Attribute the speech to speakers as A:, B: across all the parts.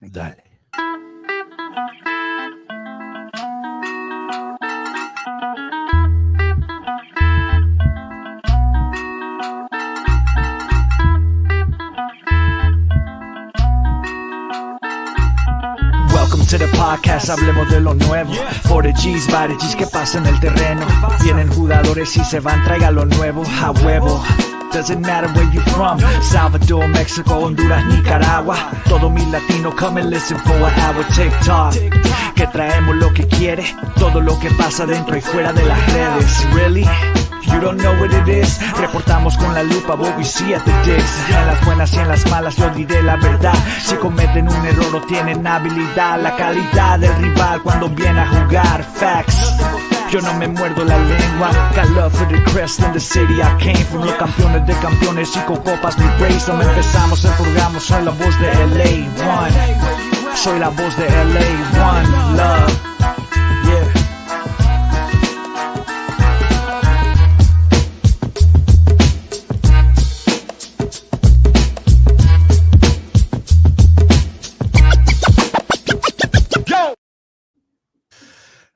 A: Dale.
B: Welcome to the podcast, hablemos de lo nuevo. For the G's, by the G's, que pasa en el terreno. Vienen jugadores y se van, traiga lo nuevo, a huevo. Doesn't matter where you from, Salvador, Mexico, Honduras, Nicaragua. Todo mi latino, come and listen for an hour. TikTok, que traemos lo que quiere. Todo lo que pasa dentro y fuera de las redes. Really? You don't know what it is. Reportamos con la lupa what we see at the digs. En las buenas y en las malas yo diré la verdad. Si cometen un error o tienen habilidad, la calidad del rival cuando viene a jugar. Facts. Yo no me muerdo la lengua. Got love for the crest in the city I came from. Los campeones de campeones y con copas mi race. No me empezamos, empurgamos. Soy la voz de LA One. Soy la voz de LA One. Love. Yeah.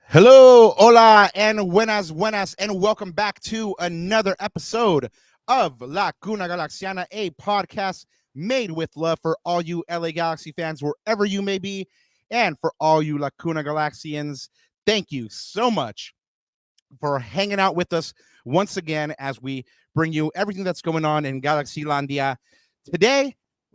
A: Hello, hola, and buenas, and welcome back to another episode of La Cuna Galaxiana, a podcast made with love for all you LA Galaxy fans, wherever you may be, and for all you La Cuna Galaxians. Thank you so much for hanging out with us once again as we bring you everything that's going on in Galaxylandia. Today,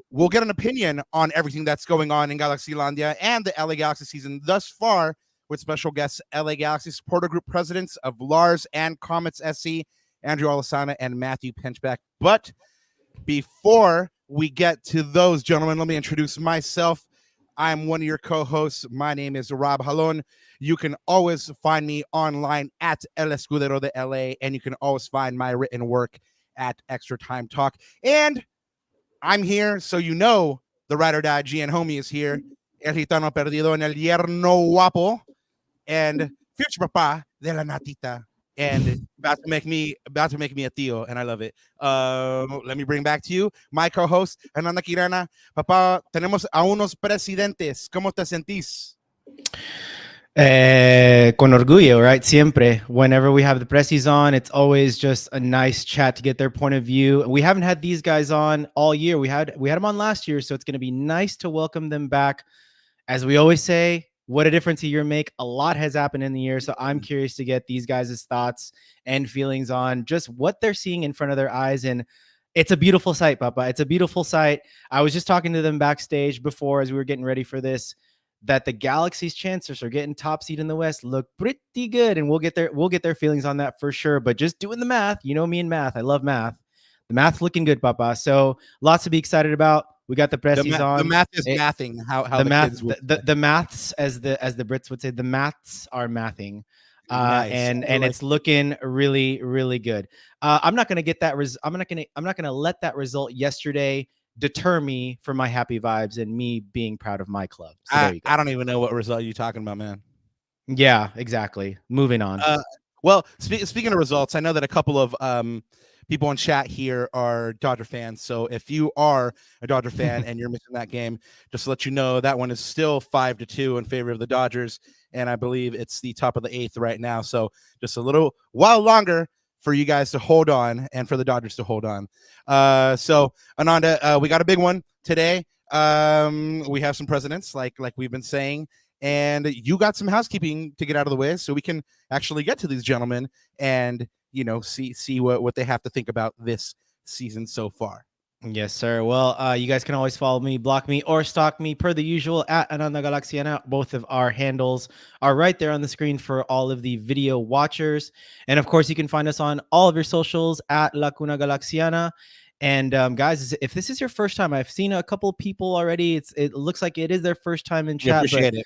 A: we'll get an opinion on everything that's going on in Galaxylandia and the LA Galaxy season thus far, with special guests, LA Galaxy supporter group presidents of Lars and Comets SC, Andrew Alisana and Matthew Pinchback. But before we get to those gentlemen, let me introduce myself. I'm one of your co-hosts. My name is Rob Halon. You can always find me online at El Escudero de LA, and you can always find my written work at Extra Time Talk. And I'm here, so you know the ride or die GN homie is here. El Gitano Perdido en el Yerno Guapo. And future papa de la natita, and about to make me a tío, and I love it. Let me bring back to you my co-host Hernanda Kirana. Papa, tenemos a unos presidentes. ¿Cómo te sentís?
C: Con orgullo, right? Siempre. Whenever we have the pressies on, it's always just a nice chat to get their point of view. We haven't had these guys on all year. We had them on last year, so it's going to be nice to welcome them back. As we always say, what a difference a year make. A lot has happened in the year, so I'm curious to get these guys' thoughts and feelings on just what they're seeing in front of their eyes. And it's a beautiful sight, Papa. It's a beautiful sight. I was just talking to them backstage before as we were getting ready for this, that the Galaxy's chances are getting top seed in the West look pretty good, and we'll get their feelings on that for sure. But just doing the math, you know me and math. I love math. The math's looking good, Papa. So lots to be excited about. We got the pressies on.
A: The math is mathing. How the
C: math, the maths, as the Brits would say, the maths are mathing, nice. and it's looking really, really good. I'm not gonna get that. I'm not gonna let that result yesterday deter me from my happy vibes and me being proud of my club. So
A: I don't even know what result you're talking about, man.
C: Yeah, exactly. Moving on.
A: Well, speaking of results, I know that a couple of people in chat here are Dodger fans. So if you are a Dodger fan and you're missing that game, just to let you know, that one is still 5-2 in favor of the Dodgers. And I believe it's the top of the 8th right now. So just a little while longer for you guys to hold on and for the Dodgers to hold on. So Ananda, we got a big one today. We have some presidents like we've been saying, and you got some housekeeping to get out of the way so we can actually get to these gentlemen and see what they have to think about this season so far.
C: Yes, sir. Well, you guys can always follow me, block me, or stalk me per the usual at Ananda Galaxiana. Both of our handles are right there on the screen for all of the video watchers. And of course, you can find us on all of your socials at La Cuna Galaxiana. And guys, if this is your first time, I've seen a couple people already. It looks like it is their first time in chat.
A: Appreciate it.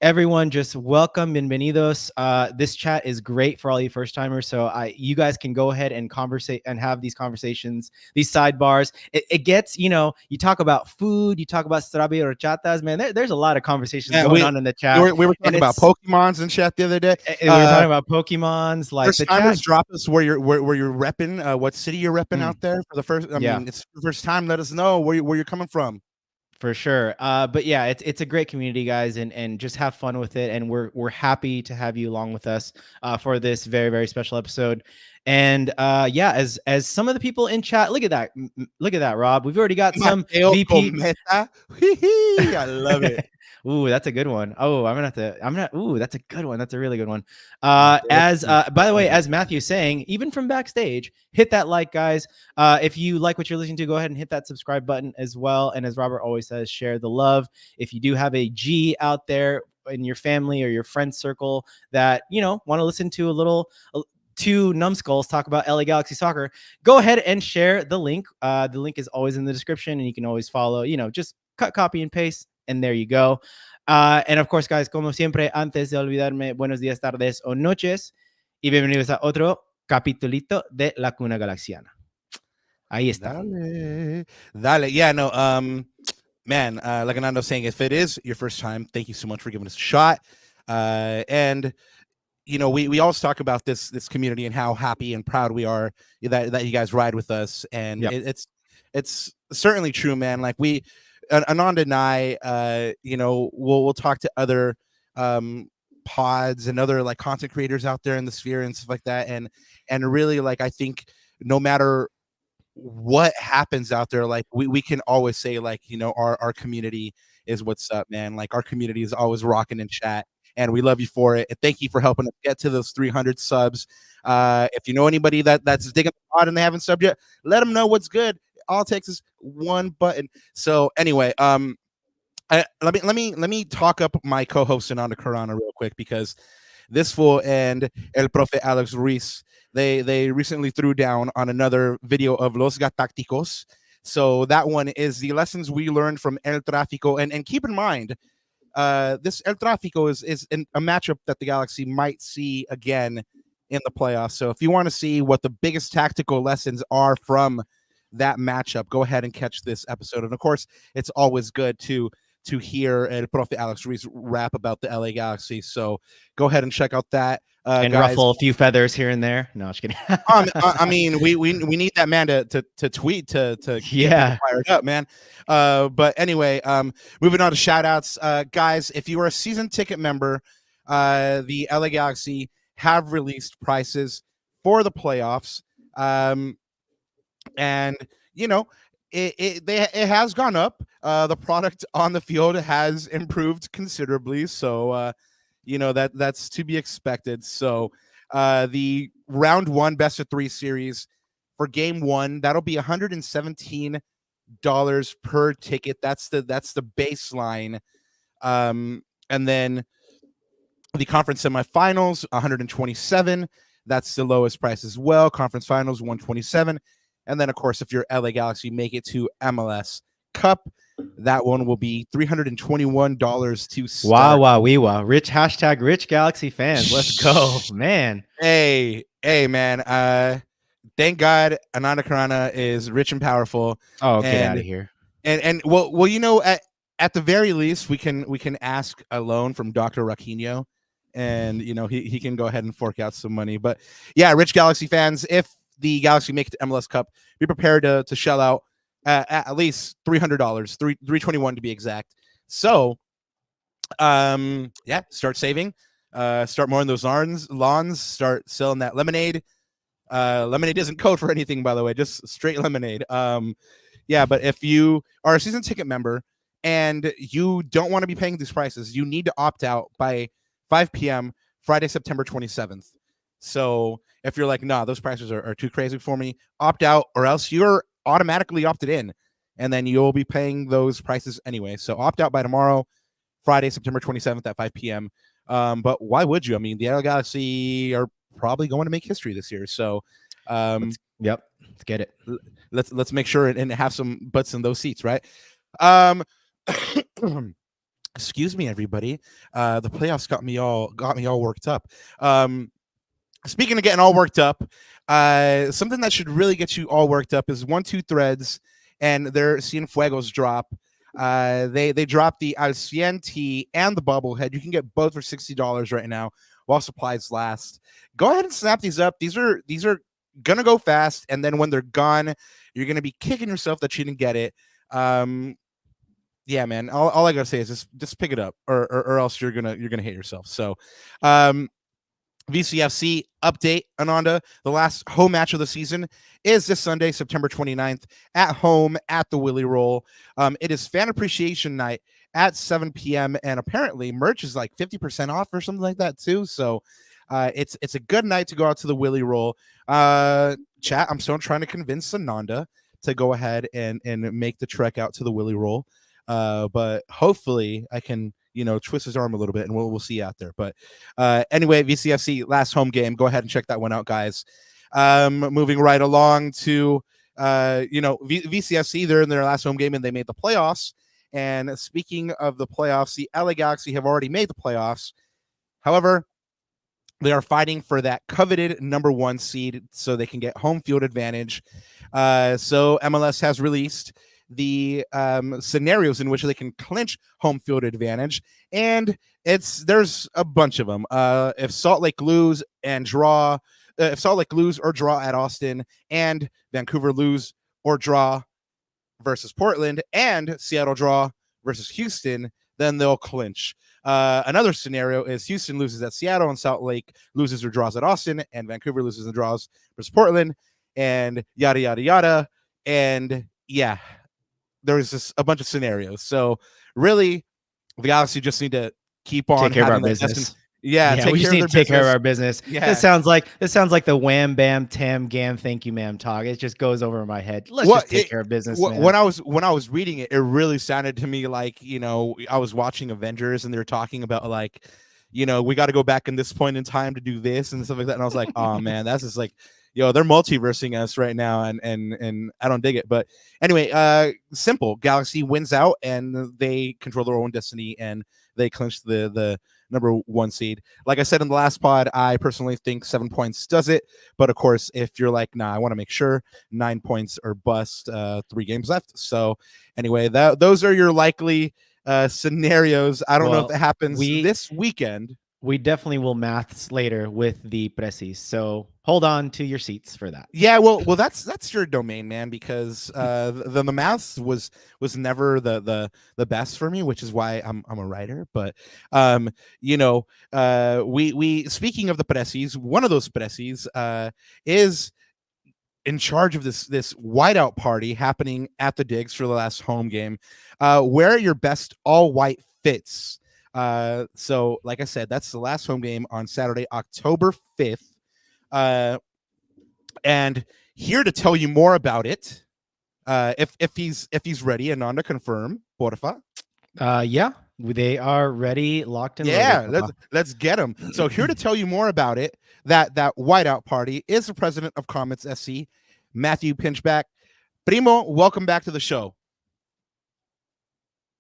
C: Everyone, just welcome, bienvenidos. This chat is great for all you first timers. So you guys can go ahead and conversate and have these conversations, these sidebars. It gets, you talk about food, you talk about strabi or chatas, man. There's a lot of conversations going on in the chat.
A: We were talking about Pokemons and chat the other day.
C: We were talking about Pokemons. Like
A: first timers, drop us where you're repping, what city you're repping out there for the first. I mean, it's the first time. Let us know where you're coming from.
C: For sure. But yeah, it's a great community, guys, and just have fun with it. And we're happy to have you along with us for this very, very special episode. And yeah, as some of the people in chat, look at that, look at that, Rob. We've already got some
A: Mateo
C: VP.
A: Cometa. I love it.
C: Ooh, that's a good one. Oh, ooh, that's a good one. That's a really good one.
A: Mateo
C: By the way,
A: Cometa.
C: as Matthew's saying, even from backstage, hit that like, guys. If you like what you're listening to, go ahead and hit that subscribe button as well. And as Robert always says, share the love. If you do have a G out there in your family or your friend circle that, want to listen to a little, two numbskulls talk about LA Galaxy soccer, go ahead and share the link. The link is always in the description, and you can always follow, just cut, copy, and paste. And there you go. And of course, guys, como siempre, antes de olvidarme, buenos días, tardes o noches. Y bienvenidos a otro capitulito de La Cuna Galaxiana. Ahí está.
A: Dale. Yeah, no, man, like Anando's saying, if it is your first time, thank you so much for giving us a shot. And we always talk about this community and how happy and proud we are that you guys ride with us. And yep. It's certainly true, man. Like Ananda and I, we'll talk to other pods and other like content creators out there in the sphere and stuff like that. And really, like, I think no matter what happens out there, like we can always say, like, our community is what's up, man. Like, our community is always rocking in chat, and we love you for it. And thank you for helping us get to those 300 subs. If you know anybody that's digging the pod and they haven't subbed yet, let them know what's good. All it takes is one button. So anyway, let me talk up my co-host Ananda Karana real quick, because this fool and El Profe Alex Ruiz, they recently threw down on another video of Los GATACTICOS. So that one is the lessons we learned from El Tráfico. And keep in mind, this El Tráfico is a matchup that the Galaxy might see again in the playoffs. So if you want to see what the biggest tactical lessons are from that matchup, go ahead and catch this episode. And of course, it's always good to hear El Profe Alex Ruiz rap about the LA Galaxy. So go ahead and check out that.
C: And guys, ruffle a few feathers here and there. No, just kidding.
A: I mean, we need that man to tweet to get fired up, man. But anyway, moving on to shout outs. Guys, if you are a season ticket member, the LA Galaxy have released prices for the playoffs. And it has gone up. The product on the field has improved considerably. So that's to be expected. So the round 1 best of 3 series for game 1, that'll be $117 per ticket. That's the baseline. And then the conference semifinals, $127. That's the lowest price as well. Conference finals, $127. And then, of course, if you're LA Galaxy, make it to MLS Cup, that one will be $321 to start.
C: Wow, rich Galaxy fans. Let's go, man.
A: Hey, man. Thank God Ananda Karana is rich and powerful.
C: Oh, get out of here.
A: And well, at the very least, we can ask a loan from Dr. Raquinho, and he can go ahead and fork out some money. But yeah, rich Galaxy fans, if the Galaxy make it to MLS Cup, be prepared to shell out at least $300, $321 to be exact. So, start saving, start mowing those lawns, start selling that lemonade. Lemonade isn't code for anything, by the way, just straight lemonade. But if you are a season ticket member and you don't want to be paying these prices, you need to opt out by 5 p.m. Friday, September 27th. So if you're like, nah, those prices are too crazy for me, opt out, or else you're automatically opted in, and then you'll be paying those prices anyway. So opt out by tomorrow, Friday, September 27th at 5 p.m. But why would you? I mean, the LA Galaxy are probably going to make history this year. So
C: let's get it.
A: Let's make sure and have some butts in those seats, right? Excuse me, everybody. The playoffs got me all worked up. Speaking of getting all worked up, something that should really get you all worked up is 1-2 Threads and their Cienfuegos drop. They dropped the Al Cien tee and the bobblehead. You can get both for $60 right now while supplies last. Go ahead and snap these up. These are gonna go fast, and then when they're gone, you're gonna be kicking yourself that you didn't get it. Yeah, man. All I gotta say is just pick it up, or else you're gonna hate yourself. So, um, VCFC update, Ananda. The last home match of the season is this Sunday, September 29th, at home at the Willy Roll. It is fan appreciation night at 7 p.m. and apparently merch is like 50% off or something like that too. So it's a good night to go out to the Willy Roll. Chat, I'm still trying to convince Ananda to go ahead and make the trek out to the Willy Roll. But hopefully I can, twist his arm a little bit and we'll see you out there. But anyway, VCFC last home game. Go ahead and check that one out, guys. Moving right along to VCFC, they're in their last home game and they made the playoffs. And speaking of the playoffs, the LA Galaxy have already made the playoffs. However, they are fighting for that coveted number 1 seed so they can get home field advantage. So MLS has released the scenarios in which they can clinch home field advantage, and there's a bunch of them. If Salt Lake lose or draw at Austin, and Vancouver lose or draw versus Portland, and Seattle draw versus Houston, then they'll clinch. Another scenario is Houston loses at Seattle and Salt Lake loses or draws at Austin, and Vancouver loses and draws versus Portland, and yada yada yada. And yeah, there's just a bunch of scenarios. So really, the Galaxy just need to keep on
C: take care of our
A: having that
C: business.
A: Yeah,
C: we just need to take care of our business.
A: Yeah.
C: This sounds like the wham bam tam gam thank you ma'am talk. It just goes over my head. Let's just take care of business. Man.
A: When I was reading it, it really sounded to me like, I was watching Avengers and they were talking about like, we got to go back in this point in time to do this and stuff like that. And I was like, oh man, that's just like, they're multiversing us right now, and I don't dig it. But anyway, simple. Galaxy wins out and they control their own destiny and they clinch the number 1 seed. Like I said in the last pod, I personally think 7 points does it. But of course, if you're like, nah, I want to make sure 9 points or bust, 3 games left. So anyway, those are your likely scenarios. I don't know if it happens this weekend.
C: We definitely will maths later with the Precis. So hold on to your seats for that.
A: Yeah, well, that's your domain, man, because the maths was never the best for me, which is why I'm a writer. But we speaking of the Precis, one of those Precis is in charge of this whiteout party happening at the Digs for the last home game. Wear your best all white fits. So like I said, that's the last home game on Saturday, October 5th. And here to tell you more about it, if he's ready, Ananda, confirm, porfa.
C: Yeah, they are ready, locked in.
A: Yeah, let's get them. So here to tell you more about it, that whiteout party is the president of Comets SC, Matthew Pinchback. Primo, welcome back to the show.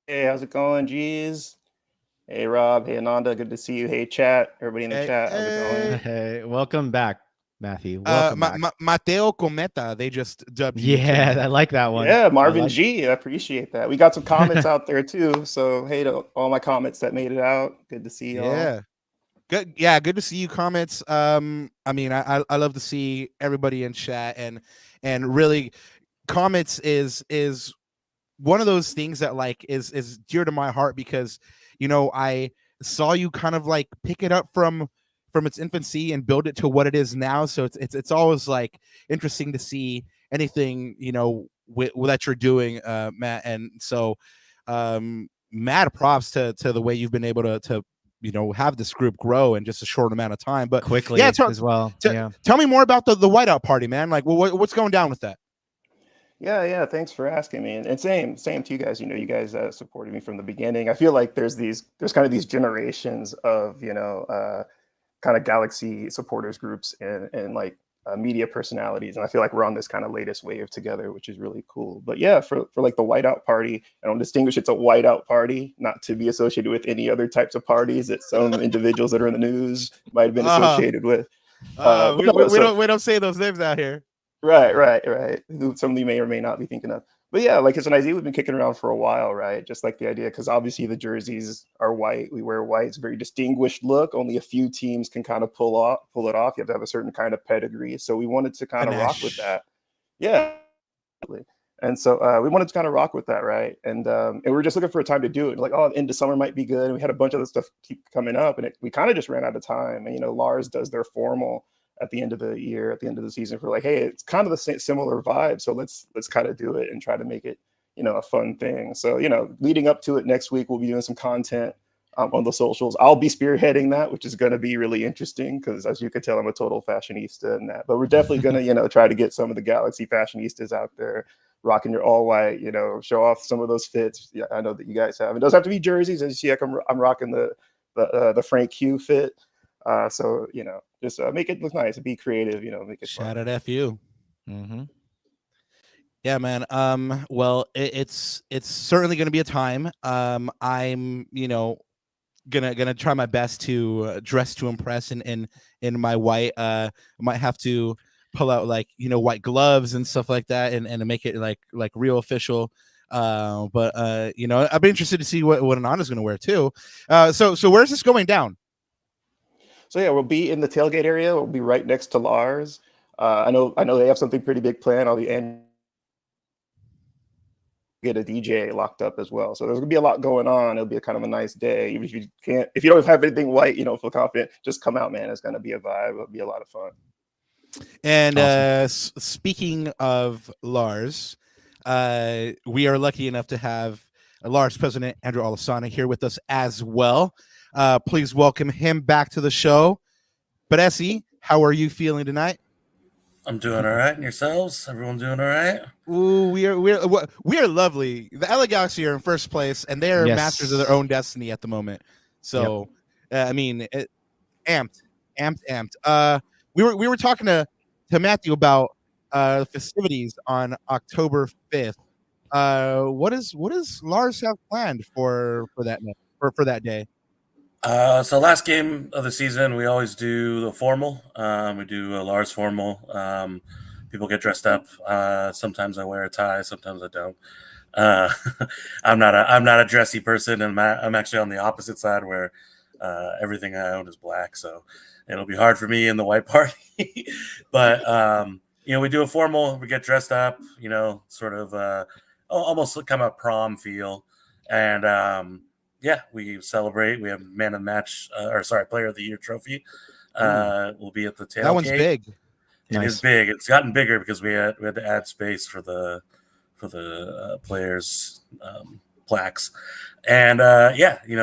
D: Hey, how's it going, G's? Hey, Rob. Hey, Ananda. Good to see you. Hey, chat. Everybody in the chat. How's it going?
C: Hey, welcome back, Matthew. Welcome back.
A: Mateo Cometa. They just dubbed you.
C: Yeah, I like that one.
D: Yeah, Marvin G. I appreciate that. We got some comments out there too. So hey to all my comments that made it out. Good to see you all.
A: Yeah. Good. Yeah, good to see you. Comments. I mean, I love to see everybody in chat, and really, comments is one of those things that like is dear to my heart because I saw you kind of like pick it up from its infancy and build it to what it is now. So it's always like interesting to see anything that you're doing, Matt. And so mad props to the way you've been able to have this group grow in just a short amount of time, but
C: quickly as well.
A: Tell me more about the whiteout party, man. Like, what's going down with that?
D: Yeah. Thanks for asking me. And same to you guys. You guys supported me from the beginning. I feel like there's kind of these generations of kind of Galaxy supporters groups and like media personalities, and I feel like we're on this kind of latest wave together, which is really cool. But yeah, for like the whiteout party, I don't distinguish it's a whiteout party, not to be associated with any other types of parties that some individuals that are in the news might have been associated with.
A: We don't say those names out here.
D: Right. Who some of you may or may not be thinking of. But yeah, like it's an idea we've been kicking around for a while, right? Just like the idea, because obviously the jerseys are white. We wear white. It's a very distinguished look. Only a few teams can kind of pull it off. You have to have a certain kind of pedigree. So we wanted to kind of rock with that. Yeah. And so we wanted to kind of rock with that, right? And we were just looking for a time to do it. Like, oh, end of summer might be good. And we had a bunch of other stuff keep coming up, and we kind of just ran out of time. And Lars does their formal at the end of the year, at the end of the season, for like, hey, it's kind of the same, similar vibe. So let's kind of do it and try to make it, a fun thing. So leading up to it, next week we'll be doing some content on the socials. I'll be spearheading that, which is going to be really interesting because, as you can tell, I'm a total fashionista in that. But we're definitely going to, try to get some of the Galaxy fashionistas out there rocking your all white, show off some of those fits. Yeah, I know that you guys have. It doesn't have to be jerseys. As you see, like I'm rocking the Frank Q fit. So just make it look nice, be creative. Make it
A: Shout
D: fun.
A: out FU.
C: Mm-hmm.
A: Yeah, man. Well, it's certainly going to be a time. I'm gonna try my best to dress to impress in my white. Might have to pull out like white gloves and stuff like that, and make it like real official. But I'd be interested to see what Ananda's gonna wear too. So where's this going down?
D: So yeah, we'll be in the tailgate area. We'll be right next to Lars. I know they have something pretty big planned. I'll be get a DJ locked up as well. So there's gonna be a lot going on. It'll be a kind of a nice day. Even if you don't have anything white, feel confident, just come out, man. It's gonna be a vibe. It'll be a lot of fun.
A: And
C: Awesome.
A: Speaking of Lars, we are lucky enough to have Lars president Andrew Olasana here with us as well. Please welcome him back to the show. Baresi, how are you feeling tonight?
E: I'm doing all right. And yourselves? Everyone doing all right?
A: Ooh, we are lovely. The LA Galaxy are in first place, and they are
C: Yes.
A: masters of their own destiny at the moment. So, I mean, amped. We were talking to Matthew about festivities on October 5th. What does Lars have planned for that day?
E: So last game of the season, we always do the formal. We do a Lars formal. People get dressed up. Sometimes I wear a tie. Sometimes I don't. I'm not a dressy person, and I'm actually on the opposite side where everything I own is black. So it'll be hard for me in the white party. But we do a formal. We get dressed up. Sort of almost kind of a prom feel, and yeah, we celebrate. We have man of the match, player of the year trophy. We'll be at the tailgate.
A: That one's big.
E: It is big. It's gotten bigger because we had to add space for the players' plaques, and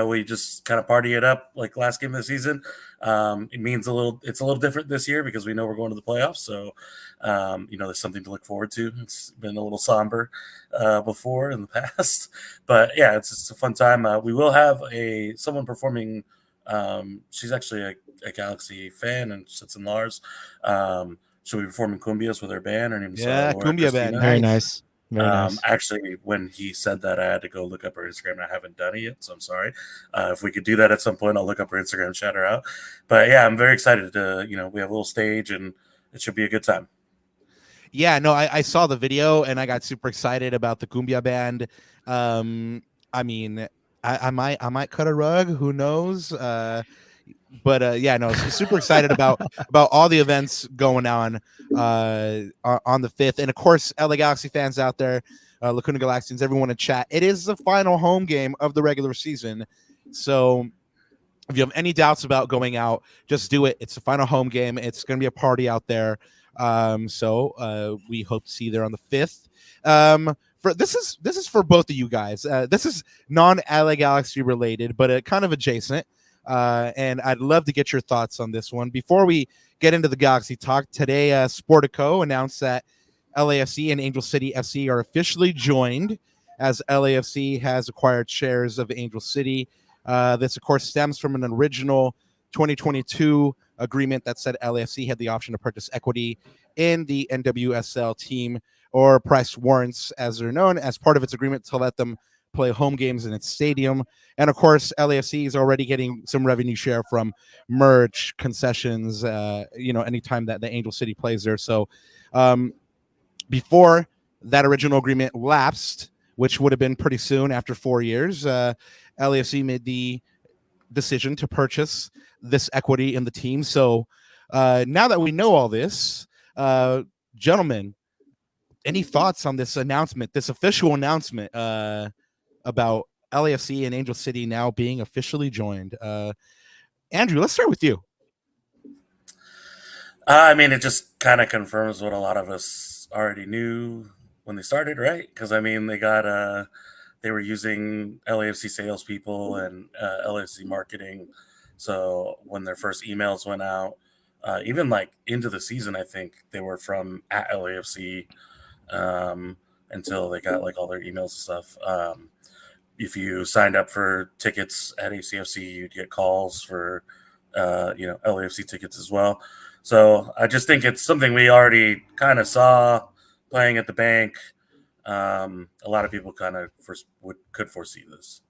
E: we just kind of party it up like last game of the season. It's a little different this year because we know we're going to the playoffs, so there's something to look forward to. It's been a little somber before in the past, but yeah, it's just a fun time. We will have someone performing. She's actually a Galaxy fan and sits in Lars. She'll be performing cumbias with her band. Her name's Laura
A: cumbia band.
C: Very nice. Very nice.
E: Actually, when he said that, I had to go look up her Instagram. I haven't done it yet, so I'm sorry. If we could do that at some point, I'll look up her Instagram and shout her out. But yeah, I'm very excited to, we have a little stage and it should be a good time.
A: Yeah, no, I saw the video and I got super excited about the cumbia band. I mean, I might cut a rug. Who knows? But yeah, no, super excited about all the events going on the 5th, and of course, LA Galaxy fans out there, Lacuna Galaxians, everyone in chat. It is the final home game of the regular season, so if you have any doubts about going out, just do it. It's the final home game. It's going to be a party out there. So we hope to see you there on the 5th. This is for both of you guys. This is non-LA Galaxy related, but kind of adjacent. And I'd love to get your thoughts on this one. Before we get into the Galaxy talk, today Sportico announced that LAFC and Angel City FC are officially joined, as LAFC has acquired shares of Angel City. This, of course, stems from an original 2022 agreement that said LAFC had the option to purchase equity in the NWSL team, or price warrants, as they're known, as part of its agreement to let them play home games in its stadium. And of course, LAFC is already getting some revenue share from merch, concessions, anytime that the Angel City plays there. So before that original agreement lapsed, which would have been pretty soon after 4 years, LAFC made the decision to purchase this equity in the team. So now that we know all this, gentlemen, any thoughts on this announcement, this official announcement about LAFC and Angel City now being officially joined? Andrew, let's start with you.
E: I mean, it just kind of confirms what a lot of us already knew when they started, right? Because I mean, they were using LAFC salespeople and LAFC marketing. So when their first emails went out, even like into the season, I think they were from at LAFC until they got like all their emails and stuff. If you signed up for tickets at ACFC, you'd get calls for LAFC tickets as well. So I just think it's something we already kind of saw playing at the bank. A lot of people kind of could foresee this.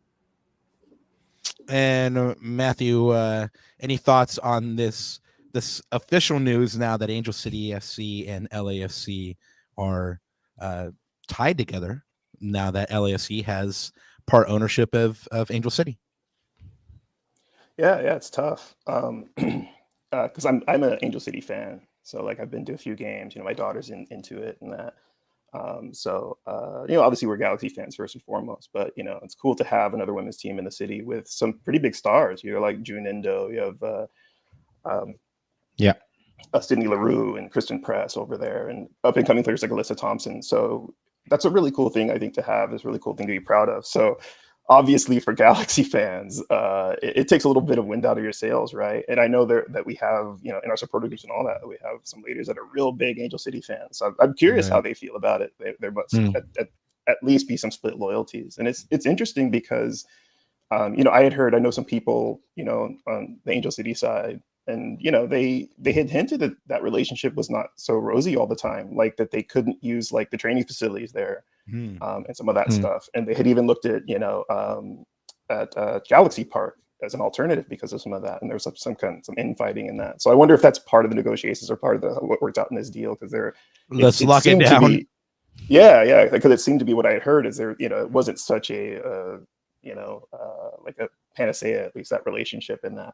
A: And Matthew, any thoughts on this official news now that Angel City FC and LAFC are tied together? Now that LAFC has part ownership of Angel City.
D: Yeah, it's tough. Because I'm an Angel City fan, so like I've been to a few games. My daughter's into it and that. Obviously we're Galaxy fans first and foremost, but it's cool to have another women's team in the city with some pretty big stars. You're like June Indo, you have Sydney LaRue and Kristen Press over there, and up and coming players like Alyssa Thompson. So that's a really cool thing I think to have. It's a really cool thing to be proud of. So obviously for Galaxy fans, it takes a little bit of wind out of your sails, right? And I know that we have, in our supporter groups and all that, we have some leaders that are real big Angel City fans. So I'm curious how they feel about it. There must at least be some split loyalties. And it's interesting because, I know some people, on the Angel City side, and they had hinted that relationship was not so rosy all the time, like that they couldn't use like the training facilities there. And some of that stuff, and they had even looked at Galaxy Park as an alternative because of some of that, and there was some infighting in that. So I wonder if that's part of the negotiations or part of what worked out in this deal, because
A: let's lock it down.
D: Because it seemed to be what I had heard is there, it wasn't such a like a panacea, at least that relationship in that.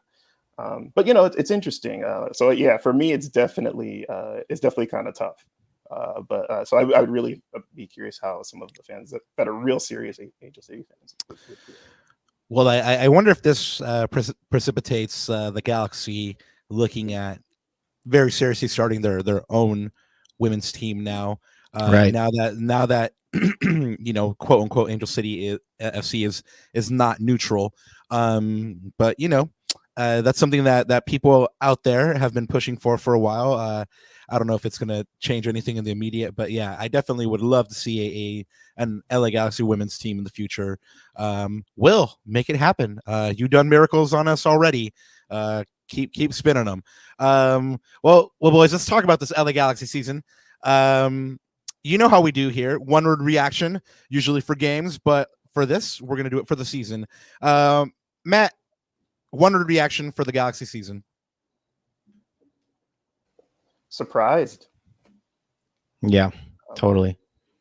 D: But it's interesting. So yeah, for me, it's definitely kind of tough. So I would really be curious how some of the fans that are real serious Angel City fans would feel.
A: Well, I wonder if this precipitates the Galaxy looking at very seriously starting their own women's team now.
C: Right.
A: Now that quote unquote Angel City FC is not neutral. But that's something that people out there have been pushing for a while. I don't know if it's going to change anything in the immediate, but yeah, I definitely would love to see an LA Galaxy women's team in the future. Will make it happen. You've done miracles on us already. Keep spinning them. Well, boys, let's talk about this LA Galaxy season. You know how we do here. One word reaction, usually for games, but for this, we're going to do it for the season. Matt, one word reaction for the Galaxy season.
D: Surprised.
C: Yeah, totally.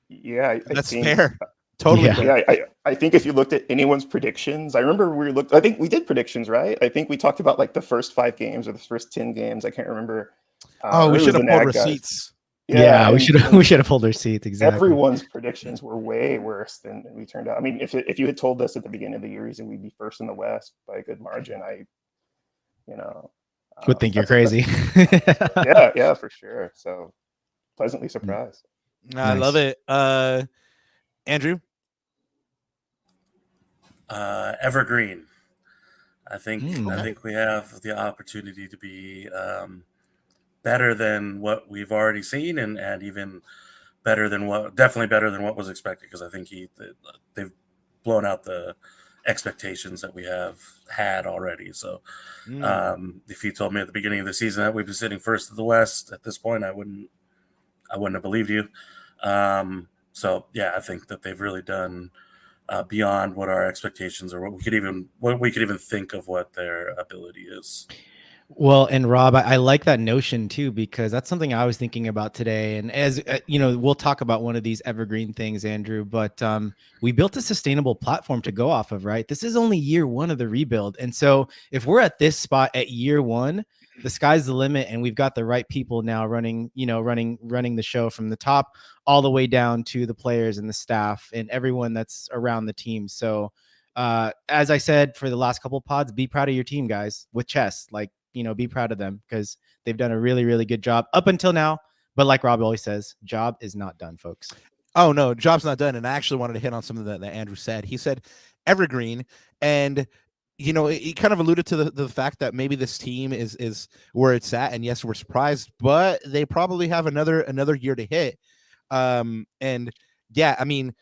D: Yeah,
A: that's fair. Totally.
D: Yeah, I think if you looked at anyone's predictions, I remember I think we did predictions, right? I think we talked about like the first 5 games or the first 10 games. I can't remember.
A: We should have pulled receipts.
C: Yeah, we should have pulled receipts. Exactly.
D: Everyone's predictions were way worse than we turned out. I mean, if you had told us at the beginning of the year we'd be first in the West by a good margin,
C: would think you're crazy.
D: yeah, for sure. So pleasantly surprised.
A: I love it. Andrew?
E: Evergreen. I think we have the opportunity to be better than what we've already seen, and even definitely better than what was expected, because I think they've blown out the expectations that we have had already. So if you told me at the beginning of the season that we'd be sitting first in the West at this point, I wouldn't have believed you. So yeah, I think that they've really done beyond what our expectations or what we could even think of what their ability is.
C: Well, and Rob, I like that notion too, because that's something I was thinking about today. And as you know, we'll talk about one of these evergreen things, Andrew, but we built a sustainable platform to go off of, right? This is only year one of the rebuild. And so if we're at this spot at year one, the sky's the limit, and we've got the right people now running, running the show from the top all the way down to the players and the staff and everyone that's around the team. So as I said for the last couple of pods, be proud of your team, guys, with chess. Like, be proud of them because they've done a really, really good job up until now. But like Rob always says, job is not done, folks.
A: Oh, no, job's not done. And I actually wanted to hit on something that Andrew said. He said evergreen. And, he kind of alluded to the fact that maybe this team is where it's at. And yes, we're surprised, but they probably have another year to hit. And yeah, I mean,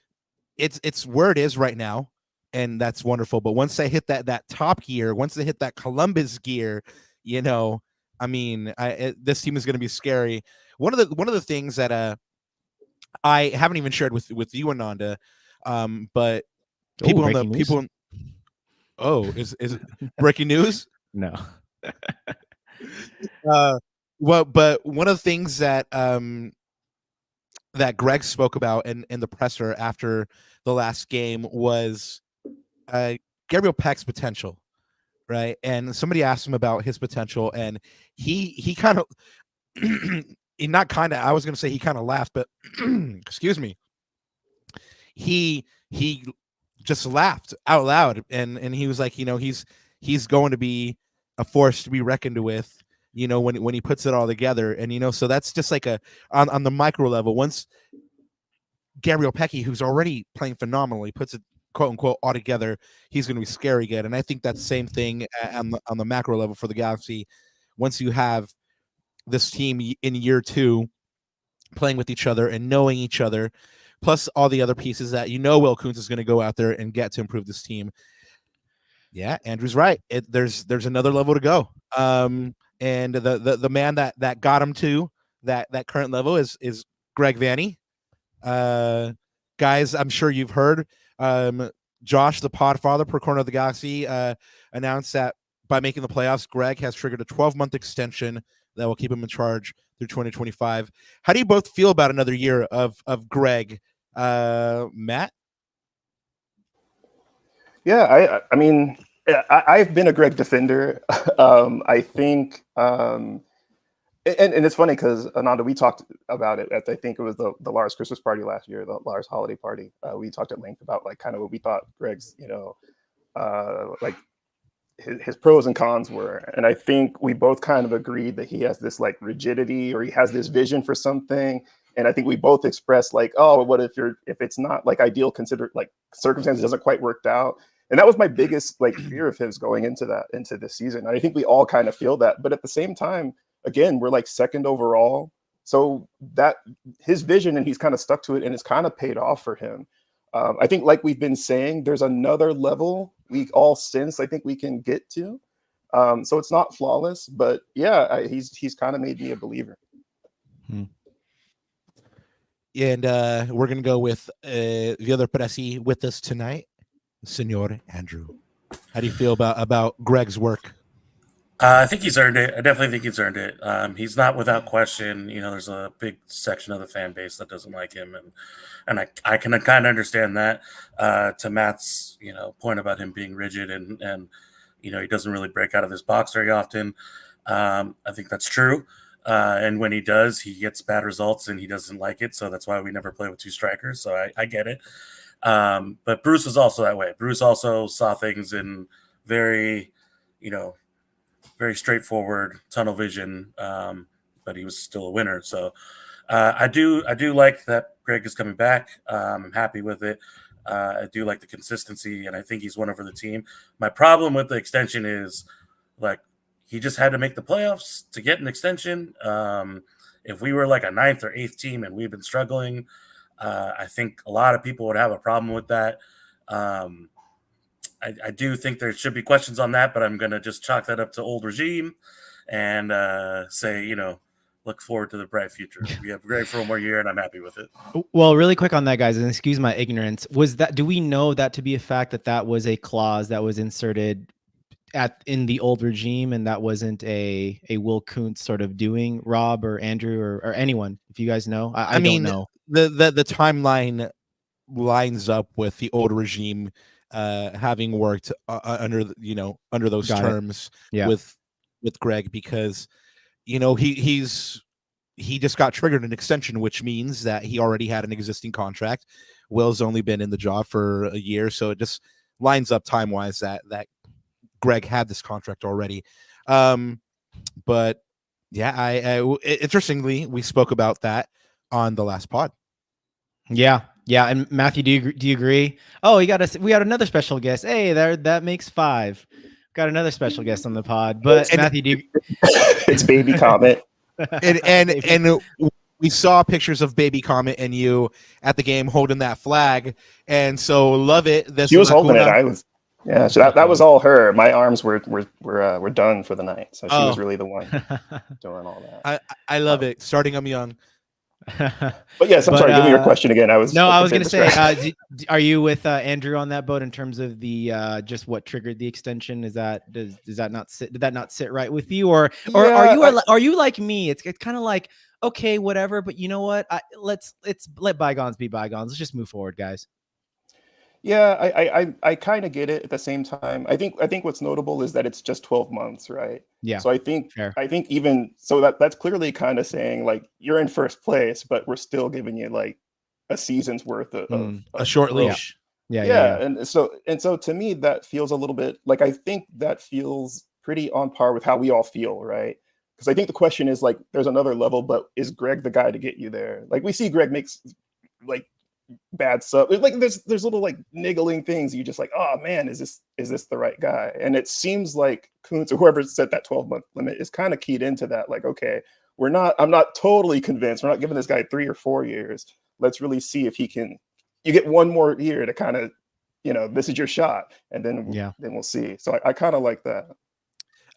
A: it's where it is right now. And that's wonderful. But once they hit that top gear, once they hit that Columbus gear, I mean, this team is going to be scary. One of the things that I haven't even shared with you, Ananda, but people is it breaking news?
C: No.
A: Well, but one of the things that that Greg spoke about in the presser after the last game was Gabriel Peck's potential. Right. And somebody asked him about his potential, and he kind of I was going to say he kind of laughed, but excuse me. He just laughed out loud. And he was like, he's going to be a force to be reckoned with, when he puts it all together. And, so that's just like on the micro level. Once Gabriel Pecky, who's already playing phenomenally, puts it quote unquote all together, he's going to be scary good. And I think that's the same thing on the macro level for the Galaxy. Once you have this team in year two playing with each other and knowing each other, plus all the other pieces that Will Kuntz is going to go out there and get to improve this team. Yeah, Andrew's right. There's another level to go. And the man that got him to that current level is Greg Vanney. Guys, I'm sure you've heard. Josh, the Podfather, per Corner of the Galaxy, announced that by making the playoffs, Greg has triggered a 12-month extension that will keep him in charge through 2025. How do you both feel about another year of Greg? Matt?
D: Yeah, I mean, I've been a Greg defender. I think, and it's funny because Ananda, we talked about it at, I think it was the Lars Christmas party last year, the Lars holiday party. We talked at length about like kind of what we thought Greg's, like his pros and cons were. And I think we both kind of agreed that he has this like rigidity, or he has this vision for something. And I think we both expressed like, oh, what if it's not like ideal, considered like circumstances doesn't quite worked out. And that was my biggest like fear of his going into this season. And I think we all kind of feel that. But at the same time, again, we're like second overall. So that his vision, and he's kind of stuck to it, and it's kind of paid off for him. I think, like we've been saying, there's another level we all since I think we can get to. So it's not flawless, but yeah, he's kind of made me a believer.
A: And we're going to go with the other Presi with us tonight, Senor Andrew. How do you feel about Greg's work?
E: I think he's earned it. I definitely think he's earned it. He's not without question. There's a big section of the fan base that doesn't like him, and I can kind of understand that. To Matt's point about him being rigid and he doesn't really break out of his box very often. I think that's true. And when he does, he gets bad results and he doesn't like it. So that's why we never play with two strikers. So I get it. But Bruce was also that way. Bruce also saw things in very straightforward tunnel vision, but he was still a winner. So I do like that Greg is coming back. I'm happy with it. I do like the consistency, and I think he's won over the team. My problem with the extension is like he just had to make the playoffs to get an extension. If we were like a 9th or 8th team and we've been struggling, I think a lot of people would have a problem with that. I do think there should be questions on that, but I'm going to just chalk that up to old regime and say, look forward to the bright future. We have Greg for one more year, and I'm happy with it.
C: Well, really quick on that, guys, and excuse my ignorance. Do we know that to be a fact, that was a clause that was inserted in the old regime, and that wasn't a Will Kuntz sort of doing, Rob or Andrew or anyone, if you guys know. I
A: mean,
C: don't know.
A: The timeline lines up with the old regime having worked under under those
C: Got it.
A: terms
C: Yeah.
A: with Greg, because he just got triggered an extension, which means that he already had an existing contract. Will's only been in the job for a year, so it just lines up time wise that Greg had this contract already. But yeah, interestingly, we spoke about that on the last pod.
C: Yeah. And Matthew, do you agree? Oh, we got another special guest. Hey, that makes 5. Got another special guest on the pod. But Matthew, do you...
D: it's Baby Comet.
A: and we saw pictures of Baby Comet and you at the game holding that flag, and so love it.
D: She was holding it. I was. Yeah, so that was all her. My arms were done for the night, so she was really the one doing all that.
A: I love it. Starting them young.
D: But yes, I'm sorry. Give me your question again. I was
C: going to say, are you with Andrew on that boat in terms of the just what triggered the extension? Does that not sit? Did that not sit right with you, or are you like me? It's kind of like, okay, whatever, but you know what? Let's let bygones be bygones. Let's just move forward, guys.
D: Yeah, I kind of get it. At the same time, I think what's notable is that it's just 12 months, right?
C: Yeah.
D: So I think even so that's clearly kind of saying like you're in first place, but we're still giving you like a season's worth of
A: a short leash.
D: Yeah. And so to me that feels a little bit like, I think that feels pretty on par with how we all feel, right? Because I think the question is like there's another level, but is Greg the guy to get you there? Like we see Greg makes like bad stuff. Like there's little like niggling things you just like, oh man, is this the right guy? And it seems like Kuntz or whoever set that 12-month limit is kind of keyed into that. Like, okay, I'm not totally convinced. We're not giving this guy 3 or 4 years. Let's really see if you get one more year to kind of, this is your shot, and then we'll see. So I kind of like that.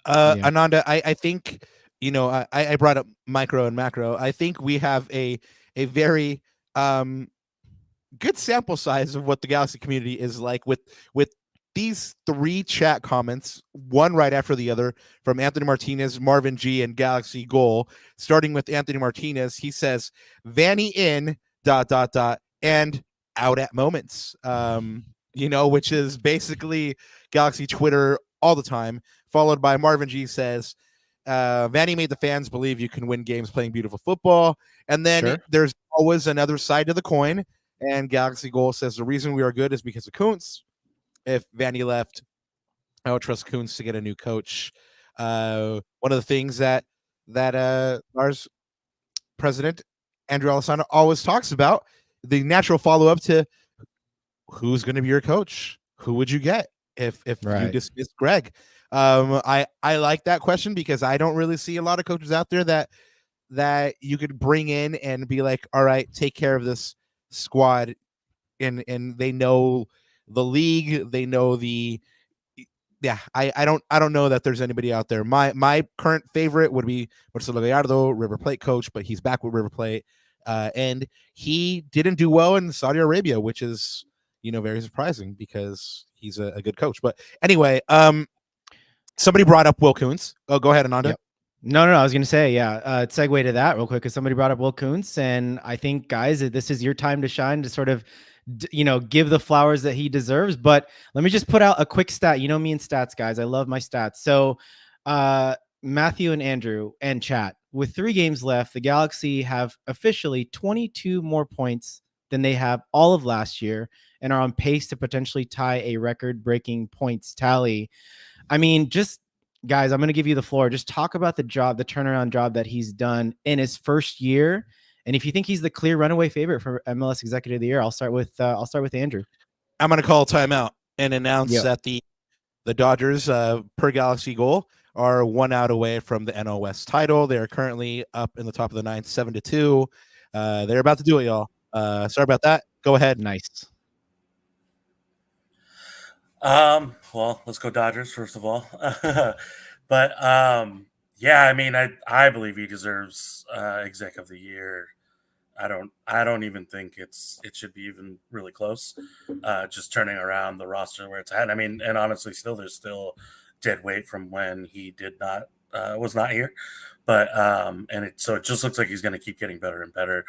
A: Ananda, I think I brought up micro and macro. I think we have a very good sample size of what the Galaxy community is like with these 3 chat comments, one right after the other, from Anthony Martinez, Marvin G, and Galaxy Goal. Starting with Anthony Martinez, he says, Vanny in ... and out at moments. Which is basically Galaxy Twitter all the time. Followed by Marvin G says, Vanny made the fans believe you can win games playing beautiful football. And then there's always another side to the coin. And Galaxy Goal says the reason we are good is because of Kuntz. If Vanny left, I would trust Kuntz to get a new coach. One of the things that Lars president Andrew Alessandro always talks about, the natural follow-up to who's going to be your coach? Who would you get if you dismiss Greg? I like that question because I don't really see a lot of coaches out there that you could bring in and be like, all right, take care of this squad, and they know the league, they know I don't know that there's anybody out there. My current favorite would be Marcelo Gallardo, River Plate coach, but he's back with River Plate, and he didn't do well in Saudi Arabia, which is very surprising because he's a good coach. But anyway, somebody brought up Will Kuntz. Oh, go ahead, Ananda.
C: Yep. No. I was going to say, segue to that real quick because somebody brought up Will Kuntz, and I think, guys, this is your time to shine, to sort of, give the flowers that he deserves. But let me just put out a quick stat. You know me and stats, guys. I love my stats. So, Matthew and Andrew and chat, with 3 games left, the Galaxy have officially 22 more points than they have all of last year and are on pace to potentially tie a record-breaking points tally. I mean, just guys, I'm going to give you the floor. Just talk about the turnaround job that he's done in his first year. And if you think he's the clear runaway favorite for MLS Executive of the Year, I'll start with Andrew.
A: I'm going to call timeout and announce that the Dodgers, per Galaxy Goal, are 1 out away from the NL West title. They are currently up in the top of the 9th, 7-2. They're about to do it, y'all. Sorry about that. Go ahead.
C: Nice.
E: Well, let's go Dodgers first of all. But I mean, I believe he deserves Exec of the Year. I don't even think it should be even really close. Just turning around the roster where it's at. I mean, and honestly, there's still dead weight from when he was not here. But so it just looks like he's going to keep getting better and better.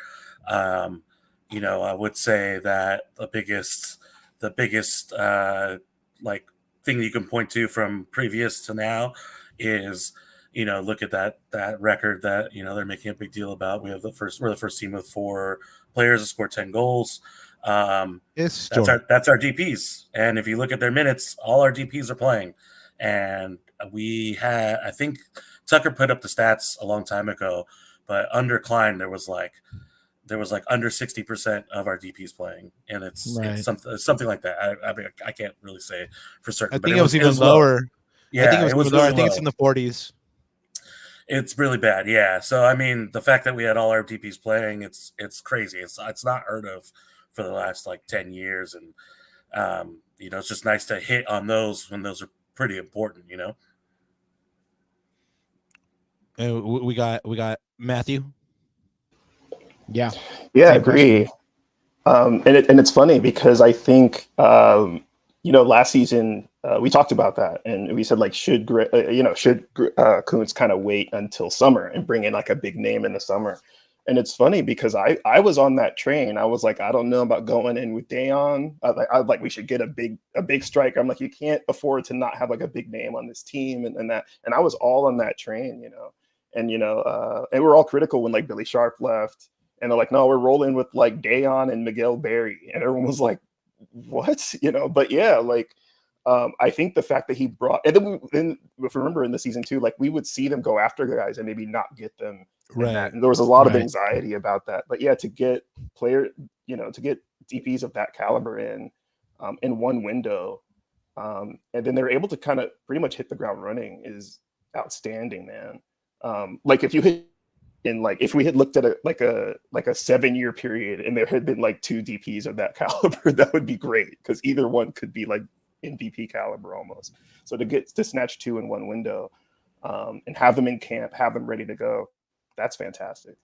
E: I would say that the biggest like thing you can point to from previous to now is, look at that record that, they're making a big deal about. We're the first team with 4 players to score 10 goals. That's our DPs. And if you look at their minutes, all our DPs are playing. And I think Tucker put up the stats a long time ago, but under Klein, there was like under 60% of our DPs playing, and it's something like that. I mean, I can't really say for certain.
A: I think it was even lower.
E: Yeah,
A: I think it was
E: really
A: lower. I think it's in the 40s.
E: It's really bad. Yeah. So I mean, the fact that we had all our DPs playing, it's crazy. It's not heard of for the last like 10 years, and it's just nice to hit on those when those are pretty important.
A: And we got Matthew.
D: Yeah, I agree. And it's funny because I think last season we talked about that, and we said like should Kuntz kind of wait until summer and bring in like a big name in the summer. And it's funny because I was on that train. I was like, I don't know about going in with Dayon. I like we should get a big striker. I'm like, you can't afford to not have like a big name on this team and that. And I was all on that train, and and we're all critical when like Billy Sharp left. And they're like, no, we're rolling with like Dayon and Miguel Berry. And everyone was like, what? But yeah, like, I think the fact that he brought, and then if you remember in the season 2, like we would see them go after guys and maybe not get them.
A: Right.
D: And there was a lot of anxiety about that. But yeah, to get to get DPs of that caliber in one window, and then they're able to kind of pretty much hit the ground running is outstanding, man. Like if we had looked at a 7-year period and there had been like 2 DPs of that caliber, that would be great because either one could be like MVP caliber almost. So to snatch 2 in one window, and have them in camp, have them ready to go, that's fantastic.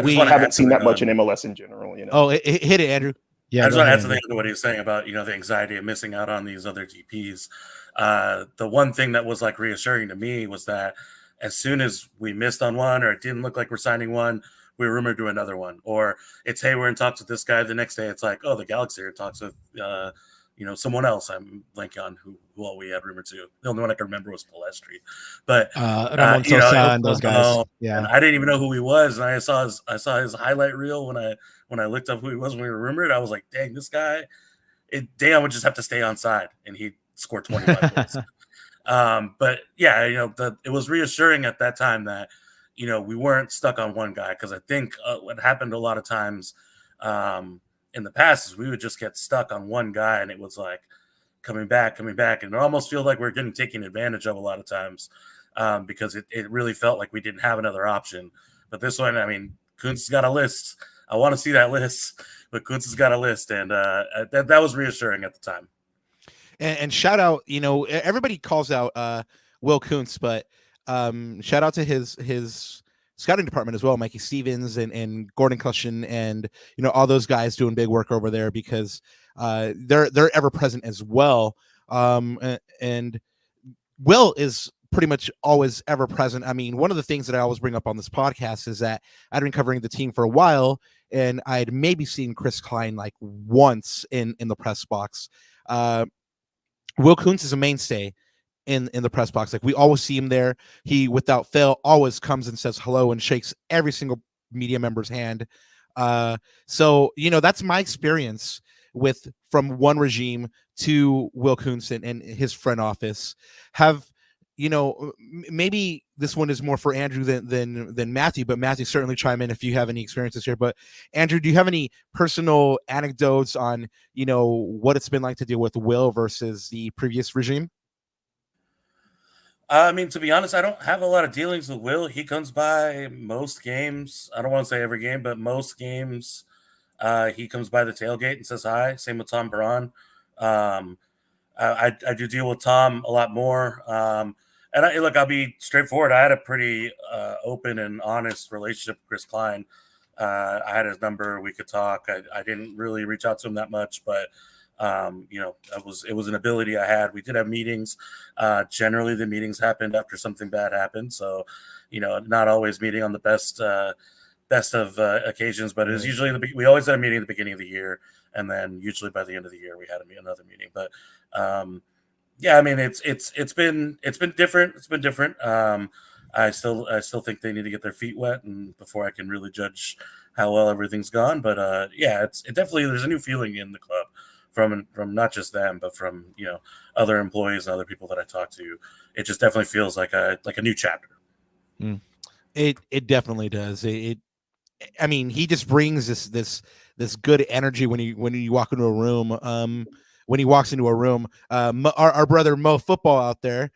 D: We haven't seen that much in MLS in general.
A: Oh, hit it, Andrew.
E: Yeah, I just want to add something to what he was saying about the anxiety of missing out on these other DPs. The one thing that was like reassuring to me was that as soon as we missed on one or it didn't look like we're signing one, we were rumored to another one. Or it's, hey, we're in talks with this guy. The next day it's like, oh, the Galaxy are in talks with someone else. I'm blanking on who all we had rumored to. The only one I can remember was Palestri. But
C: Ramon Sosa and those guys. Yeah.
E: And I didn't even know who he was. And I saw his highlight reel when I looked up who he was when we were rumored. I was like, dang, this guy, Dayon would just have to stay on side and he'd score 25 goals. But yeah, it was reassuring at that time that, we weren't stuck on one guy. Cause I think what happened a lot of times in the past is we would just get stuck on one guy and it was like coming back. And it almost feels like we're getting taken advantage of a lot of times because it really felt like we didn't have another option. But this one, I mean, Kuntz has got a list. I want to see that list, but Kuntz has got a list. And that was reassuring at the time.
A: And shout out, everybody calls out Will Kuntz, but shout out to his scouting department as well, Mikey Stevens and Gordon Cushion and all those guys doing big work over there because they're ever present as well. And Will is pretty much always ever present. I mean, one of the things that I always bring up on this podcast is that I'd been covering the team for a while and I'd maybe seen Chris Klein like once in the press box. Will Kuntz is a mainstay in the press box. Like we always see him there. He, without fail, always comes and says hello and shakes every single media member's hand. So, that's my experience from one regime to Will Kuntz and his front office. Maybe this one is more for Andrew than Matthew, but Matthew, certainly chime in if you have any experiences here. But Andrew, do you have any personal anecdotes on, what it's been like to deal with Will versus the previous regime?
E: I mean, to be honest, I don't have a lot of dealings with Will. He comes by most games. I don't want to say every game, but most games. He comes by the tailgate and says hi. Same with Tom Braun. I do deal with Tom a lot more. And I'll be straightforward. I had a pretty open and honest relationship with Chris Klein. I had his number. We could talk. I didn't really reach out to him that much, but It was an ability I had. We did have meetings. Generally, the meetings happened after something bad happened. So, not always meeting on the best of occasions, but it was usually we always had a meeting at the beginning of the year, and then usually by the end of the year we had another meeting. But yeah, I mean it's been different. It's been different. I still think they need to get their feet wet and before I can really judge how well everything's gone. But yeah, it definitely, there's a new feeling in the club from not just them, but from other employees and other people that I talk to. It just definitely feels like a new chapter.
A: It definitely does. I mean, he just brings this good energy when you walk into a room. When he walks into a room, our brother Mo Football out there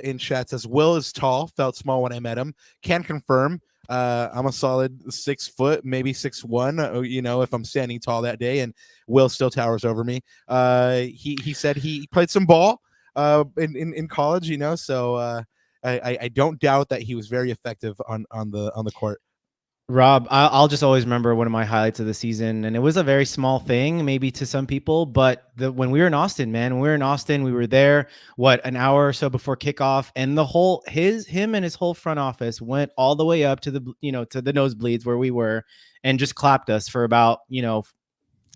A: in chat says Will is tall, felt small when I met him. Can confirm. I'm a solid 6 foot, maybe 6'1", if I'm standing tall that day, and Will still towers over me. He said he played some ball in college, so I don't doubt that he was very effective on the court.
C: Rob, I'll just always remember one of my highlights of the season, and it was a very small thing, maybe to some people, but when we were in Austin, we were there, an hour or so before kickoff, and him and his whole front office went all the way up to the nosebleeds where we were, and just clapped us for about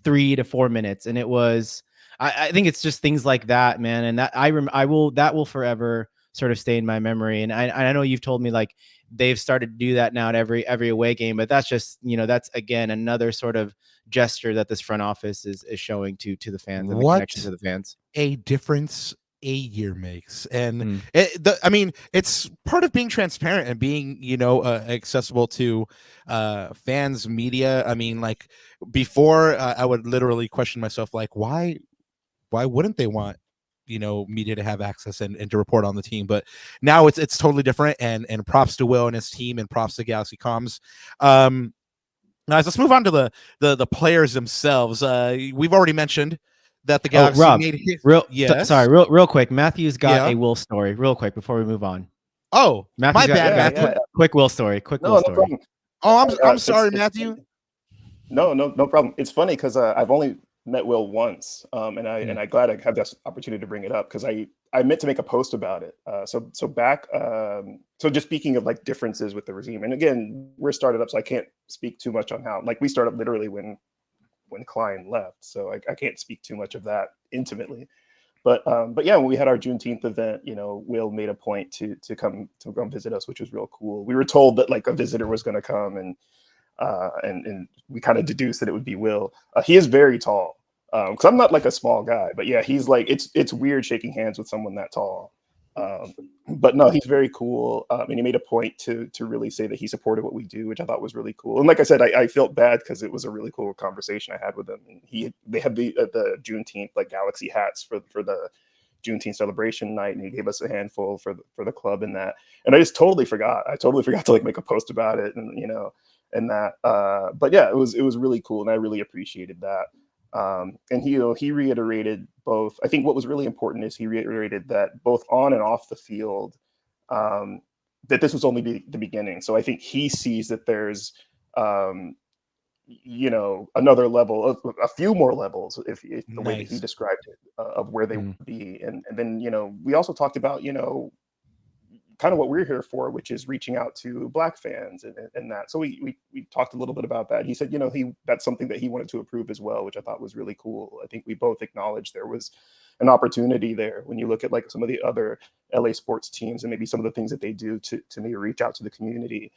C: 3 to 4 minutes, and it was, I think it's just things like that, man, and that that will forever sort of stay in my memory, and I know you've told me like they've started to do that now at every away game, but that's just, that's again another sort of gesture that this front office is showing to the fans and the connection to the fans.
A: A difference a year makes, and I mean, it's part of being transparent and being accessible to fans, media. I mean, like before, I would literally question myself, like why wouldn't they want media to have access and to report on the team? But now it's totally different, and props to Will and his team, and props to Galaxy Comms. Guys, let's move on to the players themselves. We've already mentioned that the Galaxy made
C: real quick. Matthew's got a Will story real quick before we move on.
A: Oh, Matthew's my bad, Matthew.
C: Quick Will story.
D: No problem.
A: Oh, I'm sorry, Matthew.
D: No problem. It's funny because I've only met Will once, and I'm glad I had this opportunity to bring it up because I meant to make a post about it. So back, so just speaking of like differences with the regime, and again, we're started up, so I can't speak too much on how, like, we started up literally when Klein left, so I can't speak too much of that intimately. But yeah, when we had our Juneteenth event, Will made a point to come visit us, which was real cool. We were told that like a visitor was going to come, and we kind of deduced that it would be Will. He is very tall, because I'm not like a small guy, but yeah, he's like, it's weird shaking hands with someone that tall. But no, he's very cool, and he made a point to really say that he supported what we do, which I thought was really cool. And like I said, I felt bad because it was a really cool conversation I had with him. And they had the Juneteenth like Galaxy hats for the Juneteenth celebration night, and he gave us a handful for the club and that. And I just totally forgot. I totally forgot to like make a post about it, and and that. But yeah, it was really cool, and I really appreciated that. And he reiterated both. I think what was really important is he reiterated that both on and off the field, that this was only the beginning. So I think he sees that there's another level of a few more levels, if the way that he described it, of where they would be. And then we also talked about kind of what we're here for, which is reaching out to Black fans and that. So we talked a little bit about that. He said, that's something that he wanted to approve as well, which I thought was really cool. I think we both acknowledged there was an opportunity there when you look at like some of the other LA sports teams and maybe some of the things that they do to maybe reach out to the community.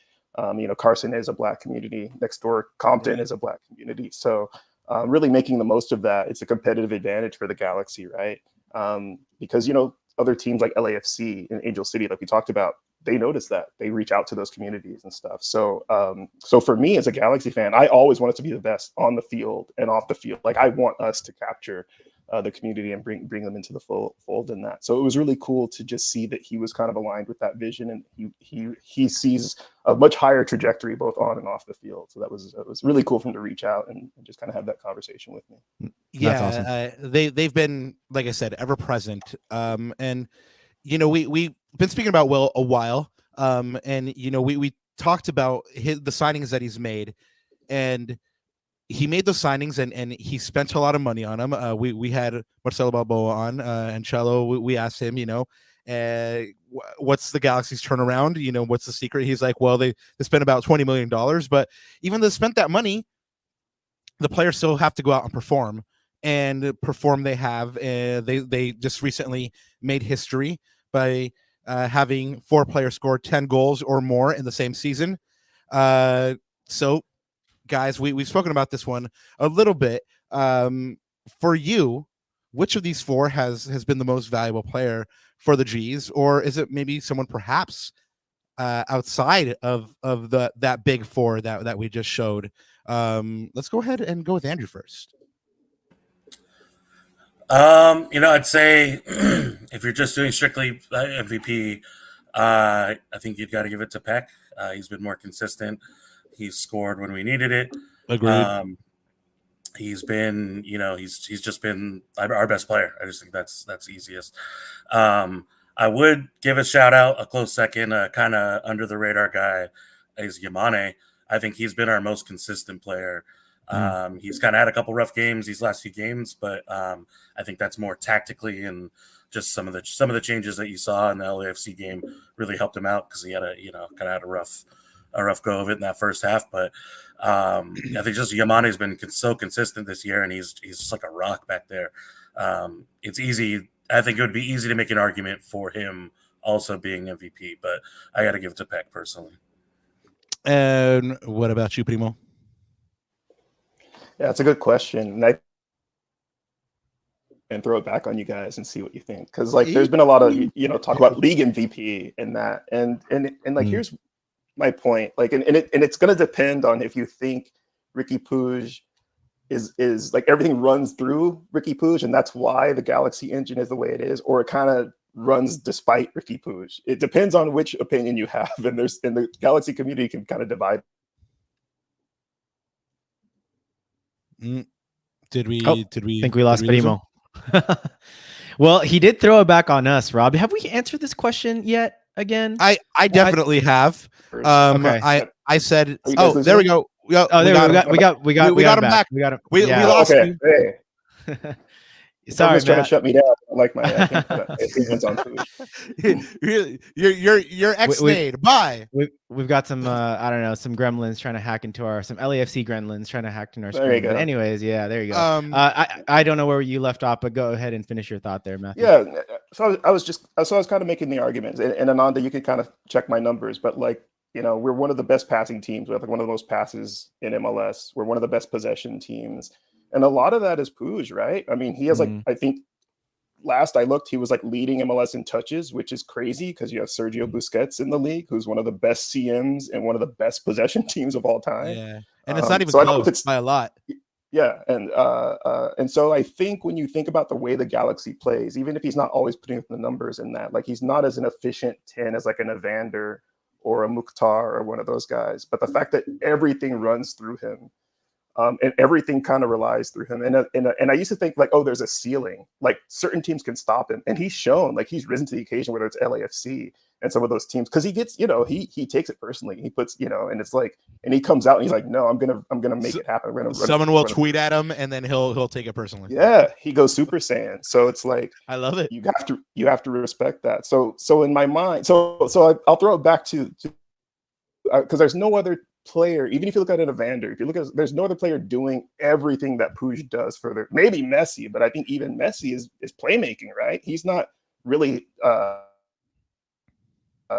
D: Carson is a Black community. Next door, Compton is a Black community. So really making the most of that. It's a competitive advantage for the Galaxy, right? Because, other teams like LAFC and Angel City, like we talked about, they notice that. They reach out to those communities and stuff. So so for me as a Galaxy fan, I always want it to be the best on the field and off the field. Like I want us to capture the community and bring them into the fold in that. So it was really cool to just see that he was kind of aligned with that vision, and he sees a much higher trajectory both on and off the field. So it was really cool for him to reach out and just kind of have that conversation with me.
A: Yeah, that's awesome. They've been, like I said, ever present. And we've been speaking about Will a while. And we talked about the signings that he's made, and he made those signings and he spent a lot of money on them. We had Marcelo Balboa on and Cello. We asked him, what's the Galaxy's turnaround? What's the secret? He's like, well, they spent about $20 million, but even though they spent that money, the players still have to go out and perform. And perform they have. They just recently made history by having 4 players score 10 goals or more in the same season. So, guys, we've spoken about this one a little bit. For you, which of these 4 has been the most valuable player for the G's, or is it maybe someone perhaps outside of that big 4 that we just showed? Let's go ahead and go with Andrew first.
E: I'd say if you're just doing strictly MVP, I think you've got to give it to Peck. He's been more consistent. He's scored when we needed it.
A: Agreed.
E: He's been, he's just been our best player. I just think that's easiest. I would give a shout out, a close second, kind of under the radar guy is Yamane. I think he's been our most consistent player. He's kind of had a couple rough games these last few games, but I think that's more tactically, and just some of the changes that you saw in the LAFC game really helped him out because he had kind of had a rough go of it in that first half. But I think just Yamane's been so consistent this year, and he's just like a rock back there. It's easy. I think it would be easy to make an argument for him also being MVP, but I got to give it to Peck personally.
A: And what about you, Primo?
D: Yeah, it's a good question, and throw it back on you guys and see what you think, because there's been a lot of talk about league MVP and that, and here's my point, and it's going to depend on if you think Riqui Puig is like everything runs through Riqui Puig and that's why the Galaxy engine is the way it is, or it kind of runs despite Riqui Puig. It depends on which opinion you have, and the Galaxy community can kind of divide.
A: Did we
C: think we lost Primo? Well, he did throw it back on us, Rob. Have we answered this question yet again?
A: I definitely have.
C: Okay.
A: I said, there we go. We got him back. We lost him.
D: Hey. Sorry, trying to shut me down. I like my opinions on food.
A: You're ex-nade. Bye.
C: We've got some some gremlins trying to hack into some LAFC gremlins trying to hack into our screen.
D: There you go.
C: But anyways, yeah, there you go. I don't know where you left off, but go ahead and finish your thought there, Matthew.
D: Yeah, so I was kind of making the arguments, and Ananda, you can kind of check my numbers, but we're one of the best passing teams. We have one of the most passes in MLS. We're one of the best possession teams. And a lot of that is Puig, right? I mean, he has I think last I looked, he was leading MLS in touches, which is crazy because you have Sergio Busquets in the league, who's one of the best CMs and one of the best possession teams of all time.
A: Yeah, and it's not even close by a lot.
D: Yeah, and so I think when you think about the way the Galaxy plays, even if he's not always putting up the numbers in that, he's not as an efficient 10 as an Evander or a Mukhtar or one of those guys. But the fact that everything runs through him. And everything kind of relies through him. And I used to think there's a ceiling, certain teams can stop him. And he's shown he's risen to the occasion, whether it's LAFC and some of those teams, because he gets, he takes it personally. He puts, and it's and he comes out and he's like, no, I'm gonna make it happen.
A: Someone will tweet at him and then he'll take it personally.
D: Yeah, he goes Super Saiyan. So it's
A: I love it.
D: You have to respect that. So in my mind, so I'll throw it back to because there's no other player, even if you look at an Evander, if you look at, there's no other player doing everything that Puig does for maybe Messi, but I think even Messi is playmaking, right? He's not really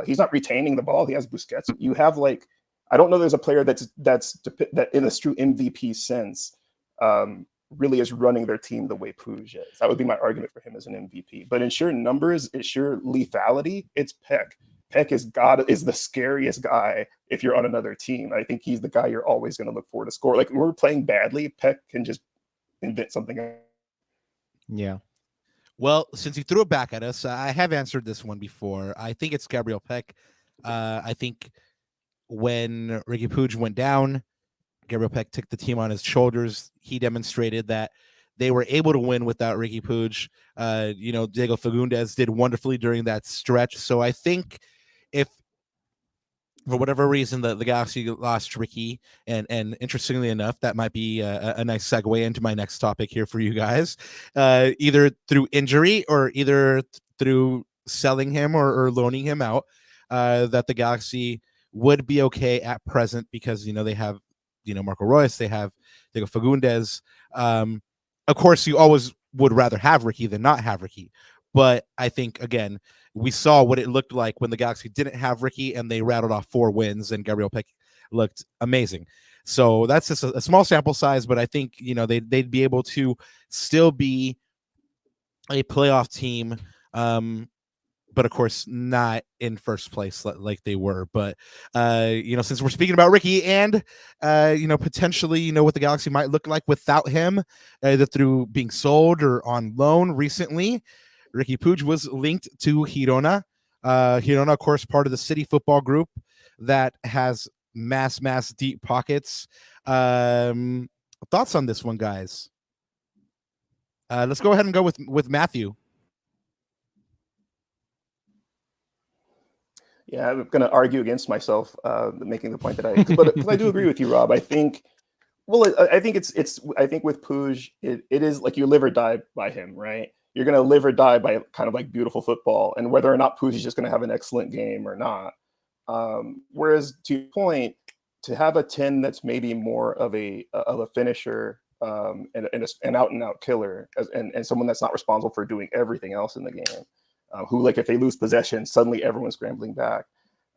D: he's not retaining the ball. He has Busquets. You have I don't know there's a player that in a true MVP sense really is running their team the way Puig is. That would be my argument for him as an MVP. But in sheer numbers, in sheer lethality, it's Peck. Peck is the scariest guy if you're on another team. I think he's the guy you're always going to look for to score. When we're playing badly, Peck can just invent something.
C: Yeah.
A: Well, since you threw it back at us, I have answered this one before. I think it's Gabriel Peck. I think when Riqui Puig went down, Gabriel Peck took the team on his shoulders. He demonstrated that they were able to win without Riqui Puig. Diego Fagundes did wonderfully during that stretch. So I think if for whatever reason, the Galaxy lost Ricky, and interestingly enough, that might be a nice segue into my next topic here for you guys. Either through injury or either through selling him or loaning him out, that the Galaxy would be okay at present because they have Marco Reus, they have Diego Fagundes. Of course, you always would rather have Ricky than not have Ricky, but I think again, we saw what it looked like when the Galaxy didn't have Ricky and they rattled off 4 wins and Gabriel Peck looked amazing. So that's just a small sample size, but I think they'd be able to still be a playoff team, but of course not in first place like they were. But since we're speaking about Ricky and potentially what the Galaxy might look like without him, either through being sold or on loan recently, Riqui Puig was linked to Girona. Girona, of course, part of the City Football Group that has mass deep pockets. Thoughts on this one, guys? Let's go ahead and go with Matthew.
D: Yeah, I'm going to argue against myself, making the point that because I do agree with you, Rob. I think, I think I think with Puig, it is like you live or die by him, right? You're going to live or die by kind of like beautiful football and whether or not Puig is just going to have an excellent game or not. Whereas to your point, to have a 10 that's maybe more of a finisher and an out and out killer and someone that's not responsible for doing everything else in the game. Who, like, if they lose possession, suddenly everyone's scrambling back.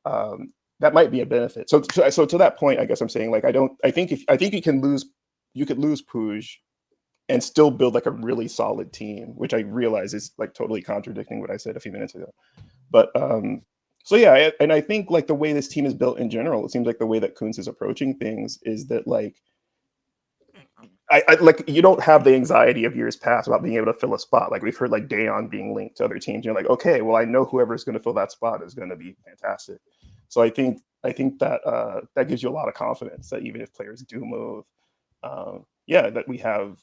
D: That might be a benefit. So to that point, I guess I'm saying, like, I think you could lose Puig and still build like a really solid team, which I realize is like totally contradicting what I said a few minutes ago. But so yeah, and I think like the way this team is built in general, it seems like the way that Kuntz is approaching things is that like I like you don't have the anxiety of years past about being able to fill a spot. Like we've heard like Dayon being linked to other teams. You're like, okay, well I know whoever's going to fill that spot is going to be fantastic. So I think that that gives you a lot of confidence that even if players do move, that we'll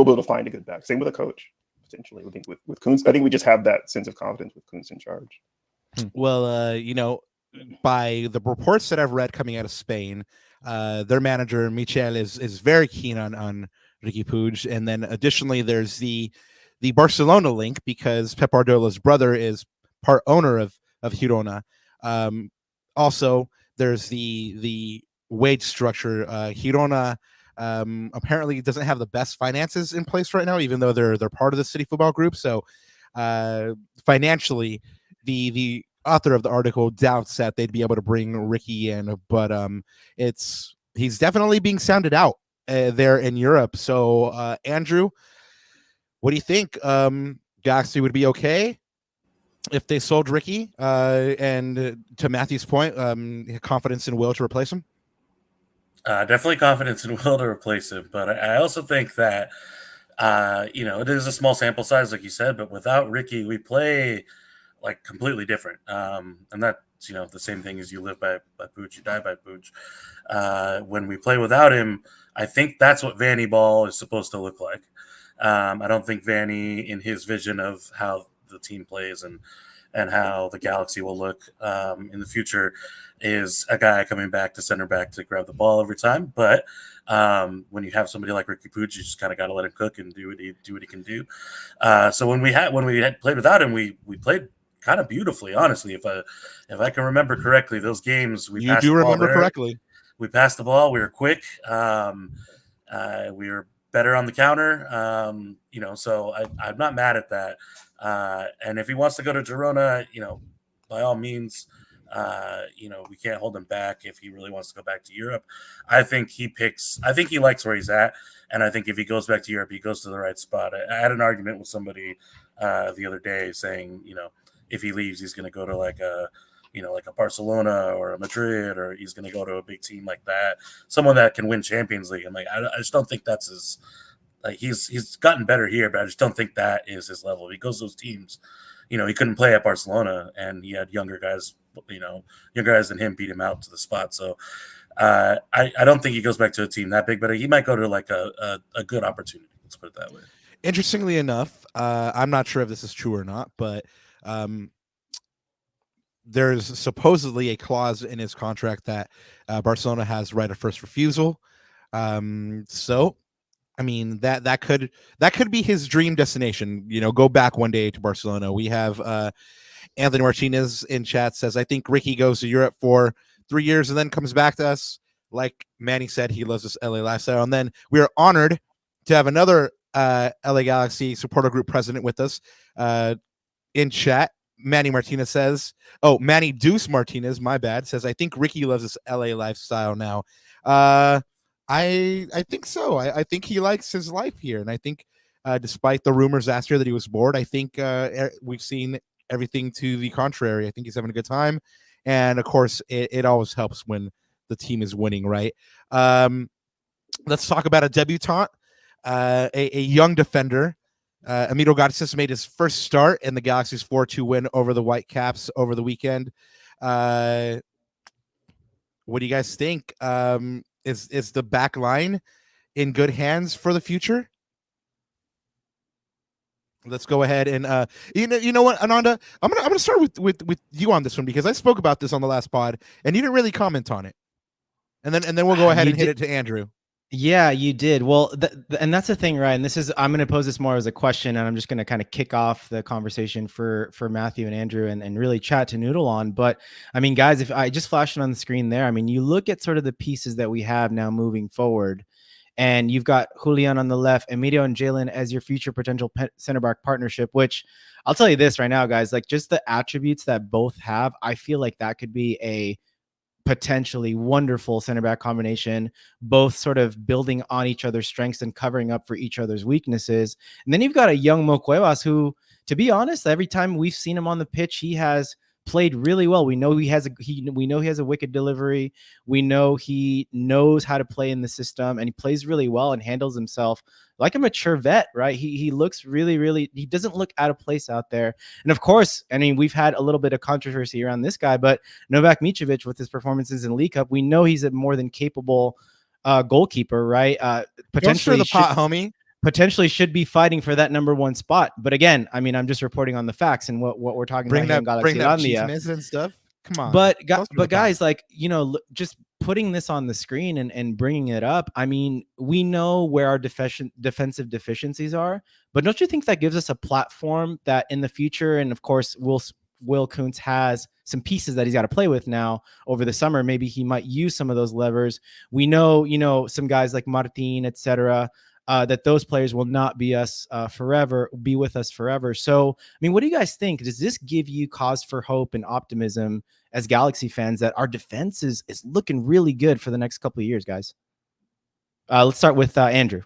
D: be able to find a good back. Same with a coach potentially. I think with Kuntz, I think we just have that sense of confidence with Kuntz in charge.
A: Well, by the reports that I've read coming out of Spain, their manager Michel is very keen on Riqui Puig, and then additionally there's the Barcelona link because Pep Guardiola's brother is part owner of Girona. Also, there's the wage structure. Girona apparently doesn't have the best finances in place right now, even though they're part of the City Football Group. So financially, the author of the article doubts that they'd be able to bring Ricky in, but he's definitely being sounded out there in Europe. So Andrew, what do you think? Galaxy would be okay if they sold Ricky, and to Matthew's point, confidence and will to replace him?
E: Definitely confidence and will to replace him, but I also think that it is a small sample size, like you said, but without Ricky, we play like completely different. And that's, the same thing as you live by Puig, you die by Puig. When we play without him, I think that's what Vanny Ball is supposed to look like. I don't think Vanny, in his vision of how the team plays and how the Galaxy will look in the future, is a guy coming back to center back to grab the ball every time. But when you have somebody like Riqui Puig, you just kind of got to let him cook and do what he can do. So when we had played without him, we played kind of beautifully, honestly. If I can remember correctly, those games we passed the ball
A: correctly.
E: We passed the ball. We were quick. We were better on the counter. So I'm not mad at that. And if he wants to go to Girona, by all means, we can't hold him back if he really wants to go back to Europe. I think he likes where he's at. And I think if he goes back to Europe, he goes to the right spot. I had an argument with somebody the other day saying, if he leaves, he's going to go to like a Barcelona or a Madrid, or he's going to go to a big team like that, someone that can win Champions League. I'm like, I just don't think that's his. Like he's gotten better here, but I just don't think that is his level. If he goes to those teams, he couldn't play at Barcelona, and he had younger guys than him beat him out to the spot. So I don't think he goes back to a team that big, but he might go to like a good opportunity. Let's put it that way.
A: Interestingly enough, I'm not sure if this is true or not, but there's supposedly a clause in his contract that Barcelona has right of first refusal. So, I mean, that could be his dream destination. Go back one day to Barcelona. We have Anthony Martinez in chat says, I think Ricky goes to Europe for 3 years and then comes back to us. Like Manny said, he loves this LA lifestyle. And then we are honored to have another LA Galaxy supporter group president with us in chat. Manny Martinez says, Manny Deuce Martinez, my bad, says, I think Ricky loves this LA lifestyle now. I think so. I think he likes his life here. And I think despite the rumors last year that he was bored, I think we've seen everything to the contrary. I think he's having a good time. And of course, it always helps when the team is winning, right? Let's talk about a debutant, a young defender. Emilio Garces made his first start in the Galaxy's 4-2 win over the Whitecaps over the weekend. What do you guys think? Is the back line in good hands for the future? Let's go ahead and you know what, Ananda, I'm gonna start with you on this one because I spoke about this on the last pod and you didn't really comment on it, and then we'll go ahead and hit it to Andrew.
C: Yeah, you did. Well, and that's the thing, right? And I'm going to pose this more as a question, and I'm just going to kind of kick off the conversation for Matthew and Andrew and really chat to Noodle on. But I mean, guys, if I just flash it on the screen there, I mean, you look at sort of the pieces that we have now moving forward, and you've got Julian on the left, Emilio and Jalen as your future potential center back partnership, which I'll tell you this right now, guys, like just the attributes that both have, I feel like that could be a potentially wonderful center back combination, both sort of building on each other's strengths and covering up for each other's weaknesses. And then you've got a young Mo Cuevas who, to be honest, every time we've seen him on the pitch, he has played really well. We know he has a wicked delivery. We know he knows how to play in the system, and he plays really well and handles himself like a mature vet, right? He looks really, he doesn't look out of place out there. And of course, I mean, we've had a little bit of controversy around this guy, but Novak Mitrovic with his performances in League Cup, we know he's a more than capable goalkeeper, right? Potentially
A: the pot, homie.
C: Potentially should be fighting for that number one spot. But again, I mean, I'm just reporting on the facts and what we're talking about.
A: Bring that cheesiness and stuff. Come on.
C: But guys, like, you know, just putting this on the screen and bringing it up, I mean, we know where our defensive deficiencies are, but don't you think that gives us a platform that in the future, and of course, Will Kuntz has some pieces that he's got to play with now over the summer. Maybe he might use some of those levers. We know, you know, some guys like Martin, etc., that those players will not be with us forever. So, I mean, what do you guys think? Does this give you cause for hope and optimism as Galaxy fans that our defense is looking really good for the next couple of years, guys? Let's start with Andrew.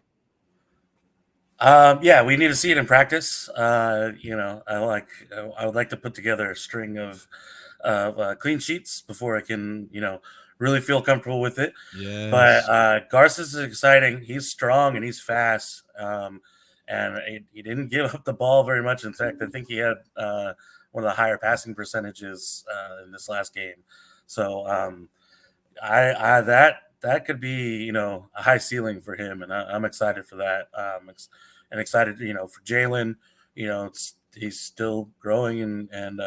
E: Yeah, we need to see it in practice. You know, I would like to put together a string of clean sheets before I can, you know, really feel comfortable with it.
A: Yes.
E: But Garces is exciting. He's strong and he's fast. And he didn't give up the ball very much. In fact, I think he had one of the higher passing percentages in this last game. So that could be, you know, a high ceiling for him, and I'm excited for that. And excited, you know, for Jalen. You know, he's still growing and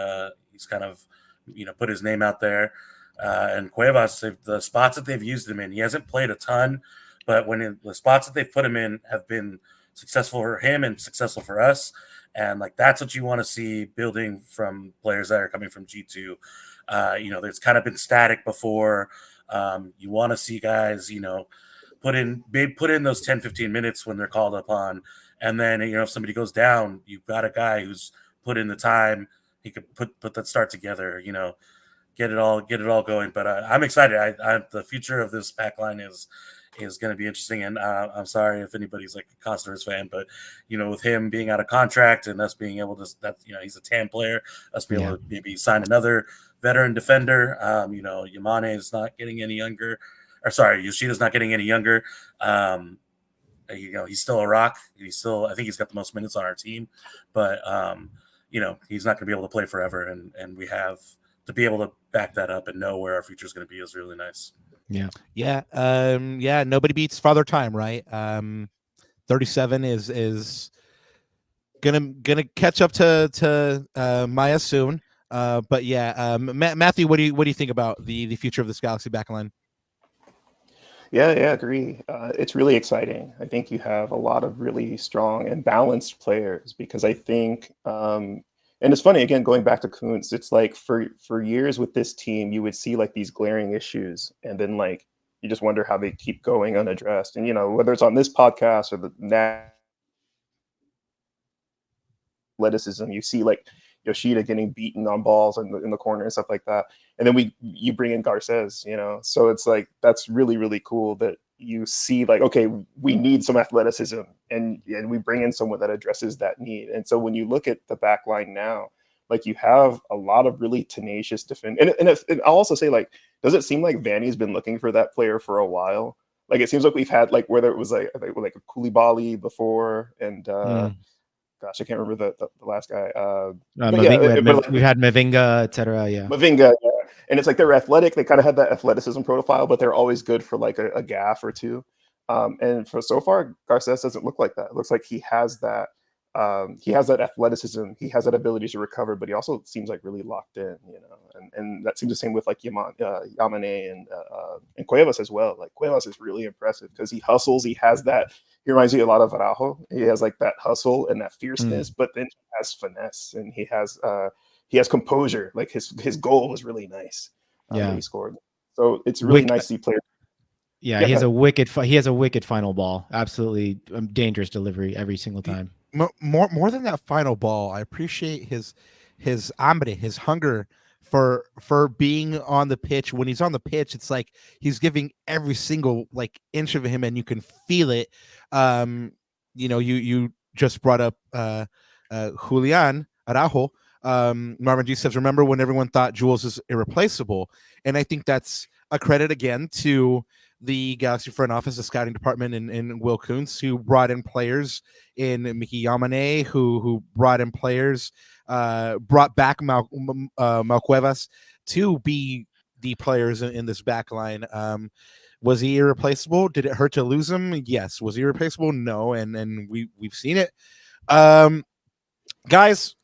E: he's kind of, you know, put his name out there. And Cuevas, the spots that they've used him in, he hasn't played a ton, but the spots that they've put him in have been successful for him and successful for us. And like, that's what you want to see building from players that are coming from G2. You know, it's kind of been static before. You want to see guys, you know, put in those 10, 15 minutes when they're called upon. And then, you know, if somebody goes down, you've got a guy who's put in the time. He could put that start together, you know, get it all going. But I'm excited. The future of this back line is going to be interesting. And I'm sorry if anybody's like a Costas fan, but, you know, with him being out of contract and us being able to, you know, he's a TAM player, us being able to maybe sign another veteran defender. You know, Yamane is not getting any younger. Or sorry, Yoshida's not getting any younger. You know, he's still a rock. I think he's got the most minutes on our team. But, you know, he's not going to be able to play forever. And we have to be able to back that up and know where our future is going to be is really nice.
A: Yeah. Nobody beats Father Time, right? 37 is gonna catch up to Maya soon. But yeah, Matthew, what do you think about the future of this Galaxy backline?
D: Yeah, agree. It's really exciting. I think you have a lot of really strong and balanced players because I think, and it's funny again going back to Kuntz. It's like for years with this team, you would see like these glaring issues, and then like you just wonder how they keep going unaddressed. And whether it's on this podcast or the athleticism, you see like Yoshida getting beaten on balls in the corner and stuff like that. And then you bring in Garces, so it's like that's really, really cool that you see like, okay, we need some athleticism and we bring in someone that addresses that need. And so when you look at the back line now, like you have a lot of really tenacious defense. And I'll also say, like, does it seem like Vanny's been looking for that player for a while? Like it seems like we've had like whether it was like a Koulibaly before and gosh, I can't remember the last guy.
C: We've had Mavinga, etc. Yeah,
D: Mavinga, yeah. And it's like they're athletic. They kind of had that athleticism profile, but they're always good for like a gaff or two. And for so far, Garces doesn't look like that. It looks like he has that. He has that athleticism. He has that ability to recover, but he also seems like really locked in, And that seems the same with like Yamane and Cuevas as well. Like Cuevas is really impressive because he hustles. He has that. He reminds me a lot of Araujo. He has like that hustle and that fierceness, but then he has finesse and he has composure. Like his goal was really nice. That he scored. So it's really nice to see players.
C: Yeah, he has a wicked final ball. Absolutely dangerous delivery every single time.
A: More than that final ball, I appreciate his hambre, his hunger for being on the pitch. When he's on the pitch, it's like he's giving every single like inch of him, and you can feel it. You just brought up Julian Araujo. Marvin G says, remember when everyone thought Jules is irreplaceable? And I think that's a credit again to the Galaxy front office, the scouting department, and Will Kuntz, who brought in players in Miki Yamane, who brought in players, brought back Malcuevas to be the players in this back line. Was he irreplaceable? Did it hurt to lose him? Yes. Was he irreplaceable? No. And we've seen it. Guys,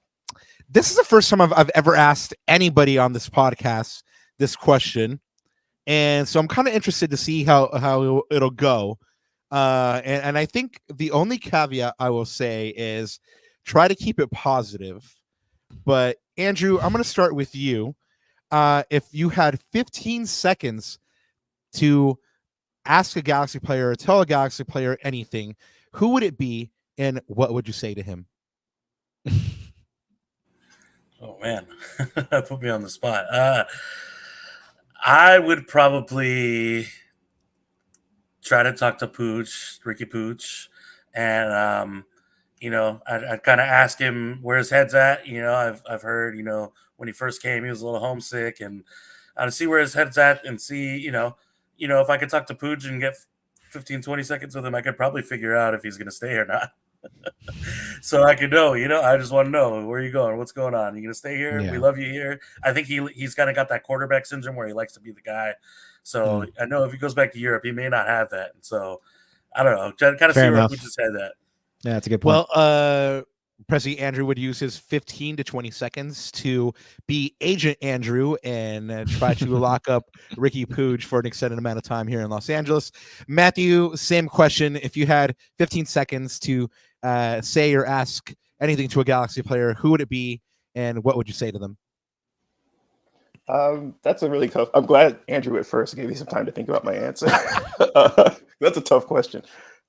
A: this is the first time I've ever asked anybody on this podcast this question. And so I'm kind of interested to see how it'll go. And I think the only caveat I will say is try to keep it positive. But Andrew, I'm going to start with you. If you had 15 seconds to ask a Galaxy player or tell a Galaxy player anything, who would it be and what would you say to him?
E: Oh, man. Put me on the spot. I would probably try to talk to Ricky Pooch, and I'd kind of ask him where his head's at. I've heard when he first came, he was a little homesick, and I'd see where his head's at and see if I could talk to Pooch and get 15, 20 seconds with him, I could probably figure out if he's going to stay or not. So I could know, I just want to know, where are you going? What's going on? You going to stay here? Yeah. We love you here. I think he's kind of got that quarterback syndrome where he likes to be the guy. So I know if he goes back to Europe, he may not have that. So I don't know. Kind of see where we just had that.
C: Yeah, that's a good point.
A: Well, President Andrew would use his 15 to 20 seconds to be Agent Andrew and try to lock up Ricky Pooch for an extended amount of time here in Los Angeles. Matthew, same question. If you had 15 seconds to say or ask anything to a Galaxy player, who would it be and what would you say to them?
D: That's a really tough. I'm glad Andrew at first gave me some time to think about my answer. That's a tough question.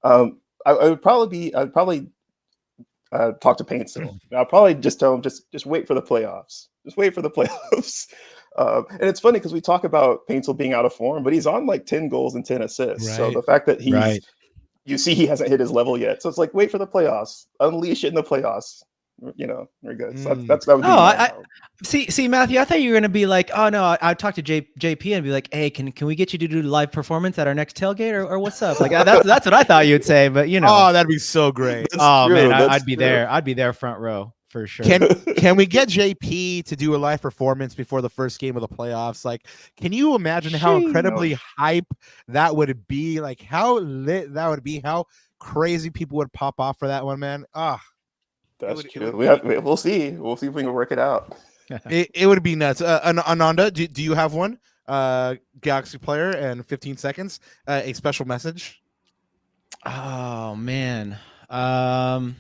D: I'd probably talk to Paintsville. I'll probably just tell him just wait for the playoffs. Just wait for the playoffs. And it's funny because we talk about Paintsville being out of form, but he's on like 10 goals and 10 assists. Right. So the fact that you see he hasn't hit his level yet. So it's like, wait for the playoffs. Unleash it in the playoffs. We're good. So that would be
C: see, Matthew, I thought you were gonna be like, oh no, I'd talk to JP and be like, hey, can we get you to do live performance at our next tailgate or what's up? Like that's what I thought you'd say, but
A: oh, that'd be so great.
C: Man, I'd be there. I'd be there front row for sure.
A: Can we get JP to do a live performance before the first game of the playoffs? Like, can you imagine how incredibly hype that would be? Like how lit that would be? How crazy people would pop off for that one, man.
D: That's true. We'll see. We'll see if we can work it out.
A: It would be nuts. Ananda, do you have one? Galaxy player and 15 seconds. A special message.
C: Oh man. Man,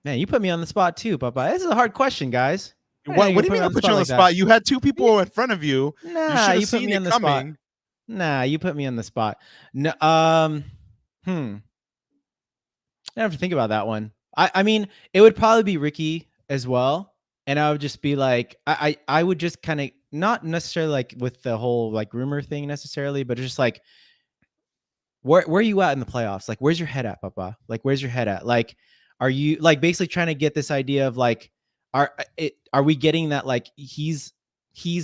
C: you put me on the spot too, Papa. This is a hard question, guys.
A: What do you mean I put you on the spot? You had two people in front of you. You should have seen it coming.
C: Nah, you put me on the spot. No, I have to think about that one. I mean, it would probably be Ricky as well. And I would just be like, I would just kind of not necessarily like with the whole like rumor thing necessarily, but just like, where are you at in the playoffs? Like, where's your head at, Papa? Like, where's your head at? Like, are you like basically trying to get this idea of like, are we getting that like he's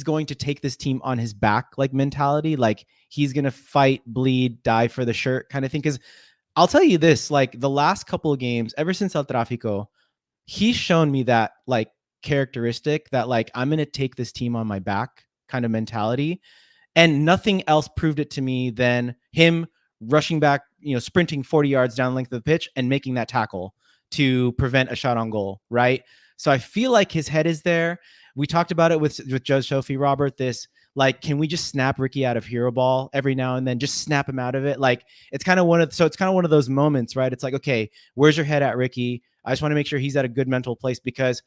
C: going to take this team on his back like mentality? Like he's going to fight, bleed, die for the shirt kind of thing? Because I'll tell you this, like the last couple of games, ever since El Tráfico, he's shown me that like characteristic that like I'm going to take this team on my back kind of mentality. And nothing else proved it to me than him rushing back, sprinting 40 yards down the length of the pitch and making that tackle to prevent a shot on goal, right? So I feel like his head is there. We talked about it with Judge Sophie, Robert, this, like, can we just snap Ricky out of hero ball every now and then, just snap him out of it? Like, it's kind of one of those moments, right? It's like, okay, where's your head at, Ricky? I just want to make sure he's at a good mental place because,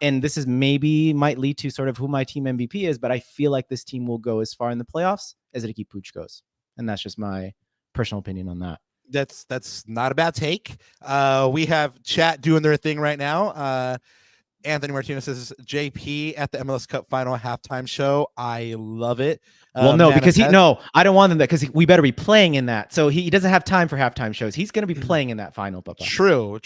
C: and this is maybe might lead to sort of who my team MVP is, but I feel like this team will go as far in the playoffs as Ricky Puig goes. And that's just my personal opinion on that.
A: That's not a bad take. We have chat doing their thing right now. Anthony Martinez says JP at the MLS Cup final halftime show. I love it.
C: Well, no, because I don't want them that because we better be playing in that. So he doesn't have time for halftime shows. He's going to be playing in that final, Papa.
A: True.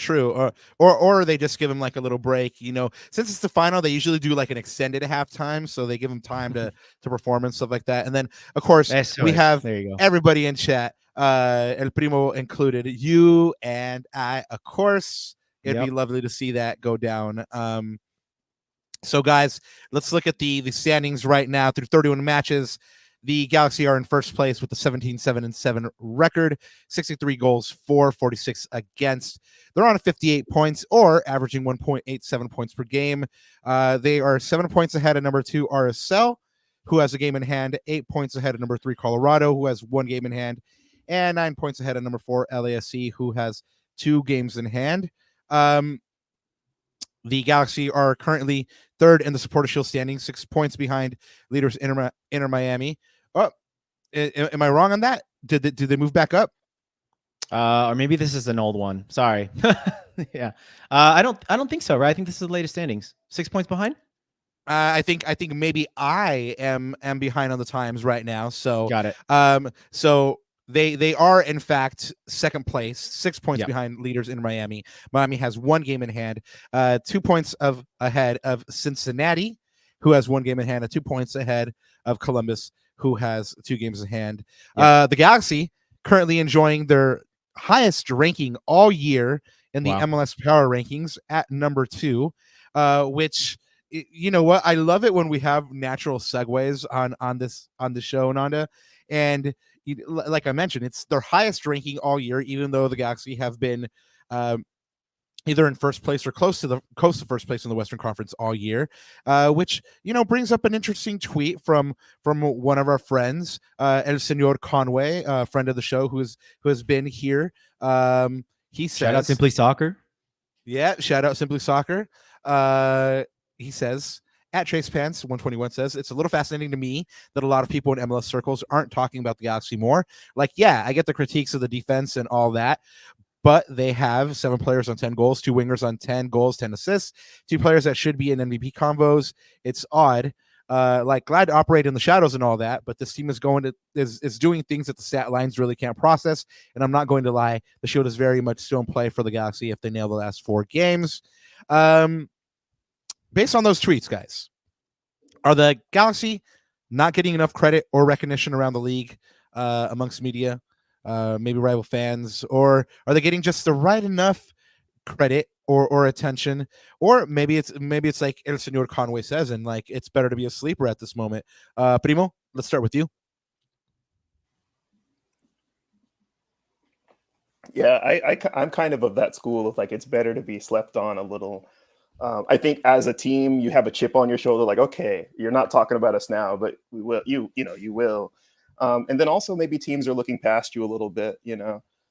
A: Or they just give him like a little break. Since it's the final, they usually do like an extended halftime, so they give him time to perform and stuff like that. And then, of course, we have everybody in chat, El Primo included, you and I, of course. It'd be lovely to see that go down. So, guys, let's look at the standings right now. Through 31 matches, the Galaxy are in first place with a 17-7-7 record, 63 goals for, 46 against. They're on 58 points, or averaging 1.87 points per game. They are 7 points ahead of number 2 RSL, who has a game in hand, 8 points ahead of number 3 Colorado, who has 1 game in hand, and 9 points ahead of number 4 LASC, who has 2 games in hand. The Galaxy are currently third in the Supporter Shield standing, 6 points behind leaders Inter Miami. Oh, am I wrong on that? Did they move back up?
C: Or maybe this is an old one. Sorry. Yeah. I don't think so, right? I think this is the latest standings. 6 points behind.
A: I think maybe I am behind on the times right now. So
C: got it.
A: So They are, in fact, second place, 6 points behind leaders in Miami. Miami has 1 game in hand, 2 points ahead of Cincinnati, who has 1 game in hand, and 2 points ahead of Columbus, who has 2 games in hand. The Galaxy currently enjoying their highest ranking all year in the MLS Power Rankings at number 2, which, you know what? I love it when we have natural segues on this show, Nanda. And like I mentioned, it's their highest ranking all year, even though the Galaxy have been either in first place or close to first place in the Western Conference all year, which brings up an interesting tweet from one of our friends, El Senor Conway, a friend of the show who has been here. He says,
C: "Shout out Simply Soccer."
A: Yeah, shout out Simply Soccer. He says, at Trace Pants 121 says, it's a little fascinating to me that a lot of people in MLS circles aren't talking about the Galaxy more. Like, yeah, I get the critiques of the defense and all that, but they have 7 players on 10 goals, 2 wingers on 10 goals, 10 assists, 2 players that should be in MVP combos. It's odd. Glad to operate in the shadows and all that, but this team is doing things that the stat lines really can't process. And I'm not going to lie, the shield is very much still in play for the Galaxy if they nail the last 4 games. Based on those tweets, guys, are the Galaxy not getting enough credit or recognition around the league amongst media, maybe rival fans, or are they getting just the right enough credit or attention? Or maybe it's like El Senor Conway says, and like it's better to be a sleeper at this moment. Primo, let's start with you.
D: Yeah, I'm kind of that school of like it's better to be slept on a little I think as a team, you have a chip on your shoulder, like, okay, you're not talking about us now, but we will. You will. And then also maybe teams are looking past you a little bit,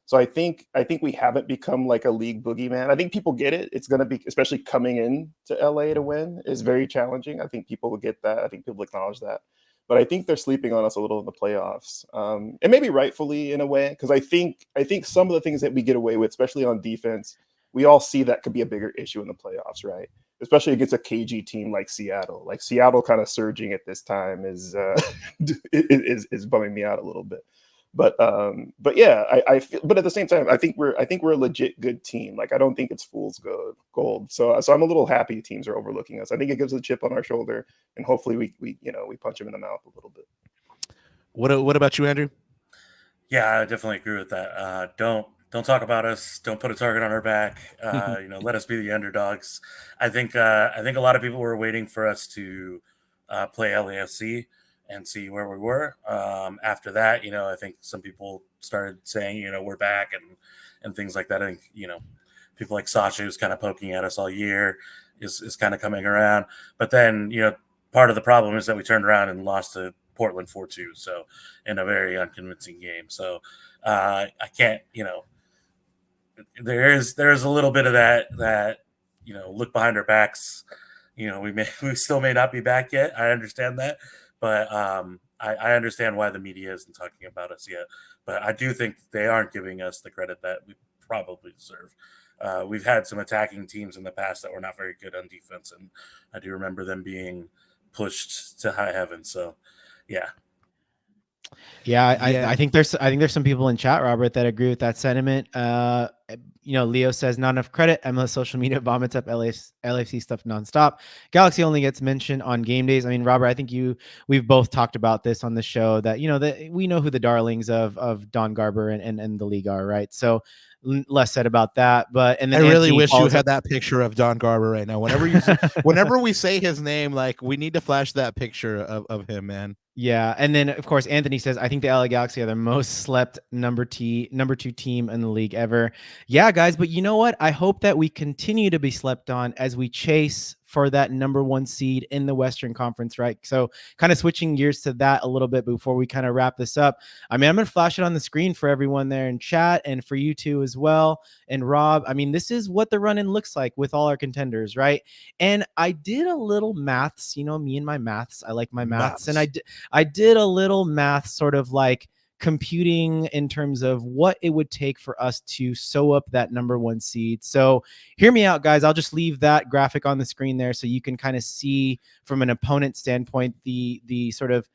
D: So I think we haven't become like a league boogeyman. I think people get it. It's going to be, especially coming in to LA to win, is very challenging. I think people will get that. I think people acknowledge that. But I think they're sleeping on us a little in the playoffs, and maybe rightfully in a way, because I think some of the things that we get away with, especially on defense, we all see that could be a bigger issue in the playoffs, right? Especially against a KG team like Seattle. Like Seattle kind of surging at this time is is bumming me out a little bit. But yeah, I feel, but at the same time, I think we're a legit good team. Like I don't think it's fool's gold. So I'm a little happy teams are overlooking us. I think it gives a chip on our shoulder, and hopefully we punch them in the mouth a little bit.
A: What about you, Andrew?
E: Yeah, I definitely agree with that. Don't talk about us. Don't put a target on our back. Let us be the underdogs. I think a lot of people were waiting for us to play LAFC and see where we were. After that, I think some people started saying, we're back and things like that. I think, people like Sasha, who's kind of poking at us all year, is kind of coming around. But then, part of the problem is that we turned around and lost to Portland 4-2. So in a very unconvincing game. So I can't, there's a little bit of that, look behind our backs. We still may not be back yet. I understand that. But I understand why the media isn't talking about us yet. But I do think they aren't giving us the credit that we probably deserve. We've had some attacking teams in the past that were not very good on defense, and I do remember them being pushed to high heaven. So, yeah.
C: Yeah, I think there's some people in chat, Robert, that agree with that sentiment. Leo says not enough credit. MLS social media vomits up LAFC stuff nonstop. Galaxy only gets mentioned on game days. I mean, Robert, I think we've both talked about this on the show that that we know who the darlings of Don Garber and the league are, right? So less said about that. But and then
A: I really wish you had that picture of Don Garber right now. Whenever we say his name, like we need to flash that picture of him, man.
C: Yeah, and then of course Anthony says, I think the LA Galaxy are the most slept number 2 team in the league ever. Yeah, guys, but you know what? I hope that we continue to be slept on as we chase for that number 1 seed in the Western Conference, right? So kind of switching gears to that a little bit before we kind of wrap this up. I mean, I'm going to flash it on the screen for everyone there in chat and for you two as well. And Rob, I mean, this is what the run-in looks like with all our contenders, right? And I did a little maths, me and my maths. I like my maths. And I did a little math sort of like computing in terms of what it would take for us to sew up that number 1 seed. So hear me out, guys. I'll just leave that graphic on the screen there so you can kind of see from an opponent standpoint the sort of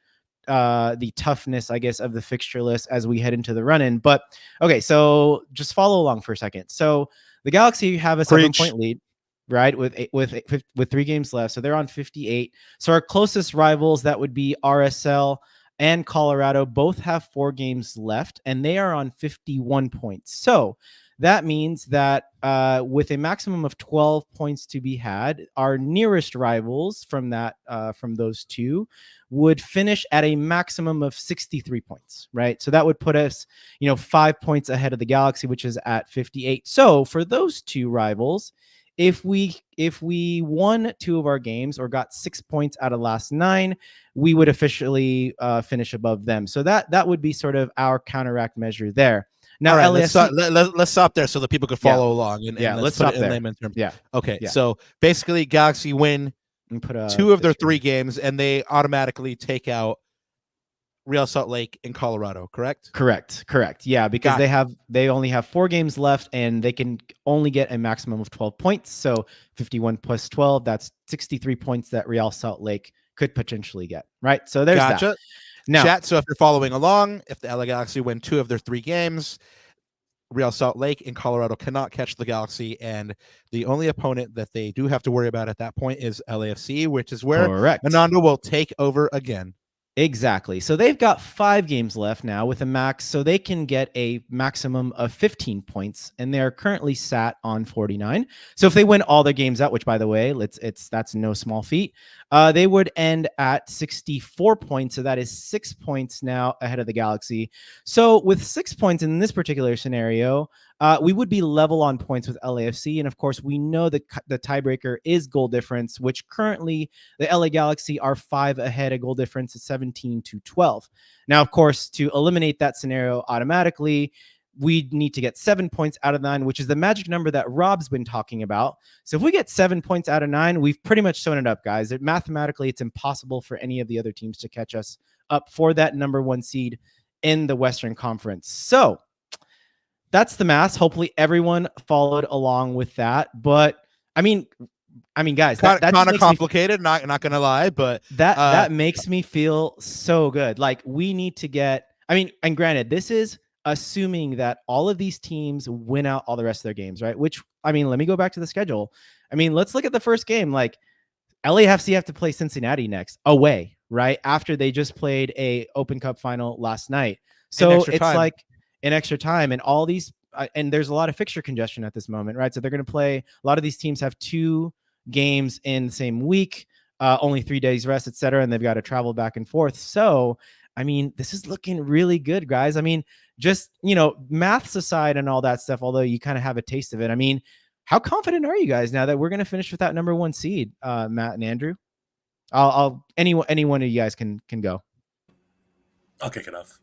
C: the toughness, I guess, of the fixture list as we head into the run-in. But okay, so just follow along for a second. So the Galaxy have a 7-point lead, right, with 3 games left. So they're on 58. So our closest rivals, that would be RSL and Colorado, both have 4 games left, and they are on 51 points. So that means that with a maximum of 12 points to be had, our nearest rivals from those 2 would finish at a maximum of 63 points, right? So that would put us, 5 points ahead of the Galaxy, which is at 58. So for those 2 rivals, if we won 2 of our games or got 6 points out of last 9, we would officially finish above them. So that would be sort of our counteract measure there. Now,
A: right, let's stop there so that people could follow along. And
C: let's stop there.
A: In terms.
C: Yeah.
A: Okay. Yeah. So basically, Galaxy win and put 2 of their 3 games, and they automatically take out Real Salt Lake in Colorado, correct?
C: Correct. Yeah, because they only have 4 games left, and they can only get a maximum of 12 points. So 51 plus 12, that's 63 points that Real Salt Lake could potentially get, right? So there's that.
A: Now, chat, so if you're following along, if the LA Galaxy win 2 of their 3 games, Real Salt Lake and Colorado cannot catch the Galaxy, and the only opponent that they do have to worry about at that point is LAFC, which is where Ananda will take over again.
C: Exactly. So they've got 5 games left now with a max, so they can get a maximum of 15 points, and they are currently sat on 49. So if they win all their games out, which by the way, that's no small feat, they would end at 64 points. So that is 6 points now ahead of the Galaxy. So with 6 points in this particular scenario, we would be level on points with LAFC. And of course, we know the tiebreaker is goal difference, which currently the LA Galaxy are 5 ahead, a goal difference of 17-12. Now, of course, to eliminate that scenario automatically, we need to get 7 points out of 9, which is the magic number that Rob's been talking about. So if we get 7 points out of 9, we've pretty much sewn it up, guys. Mathematically, it's impossible for any of the other teams to catch us up for that number 1 seed in the Western Conference. So that's the math. Hopefully everyone followed along with that. But I mean, guys, that
A: kind of complicated. Not gonna lie, but
C: that makes me feel so good. Like we need to get. I mean, and granted, this is assuming that all of these teams win out all the rest of their games, right? Which, I mean, let me go back to the schedule. I mean, let's look at the first game. Like LAFC have to play Cincinnati next away, right? After they just played a Open Cup final last night. So it's like an extra time, and all these, and there's a lot of fixture congestion at this moment, right? So they're going to play, a lot of these teams have 2 games in the same week, only 3 days rest, etc. And they've got to travel back and forth. So, I mean, this is looking really good, guys. I mean, just, maths aside and all that stuff, although you kind of have a taste of it. I mean, how confident are you guys now that we're going to finish with that number 1 seed, Matt and Andrew? Any one of you guys can go.
E: I'll kick it off.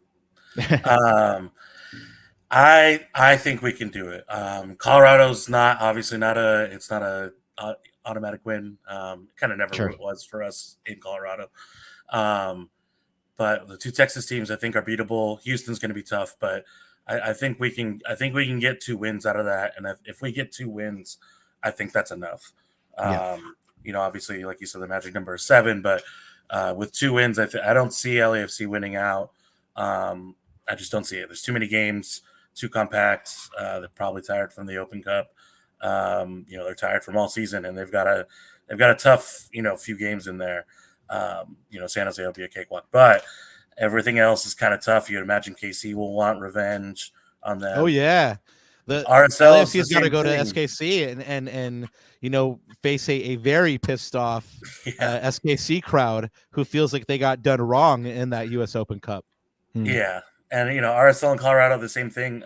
E: I think we can do it. Colorado's obviously not a automatic win. Kind of never was for us in Colorado. But the 2 Texas teams I think are beatable. Houston's going to be tough, but I think we can get 2 wins out of that. And if we get 2 wins, I think that's enough. Obviously, like you said, the magic number is 7, but with 2 wins, I don't see LAFC winning out. I just don't see it. There's too many games, too compact. They're probably tired from the Open Cup. They're tired from all season, and they've got a tough, few games in there. San Jose will be a cakewalk, but everything else is kind of tough. You'd imagine KC will want revenge on them.
A: Oh yeah, the
E: RSL
A: has got to go to SKC and face a very pissed off SKC crowd who feels like they got done wrong in that U.S. Open Cup.
E: Yeah, and RSL and Colorado the same thing.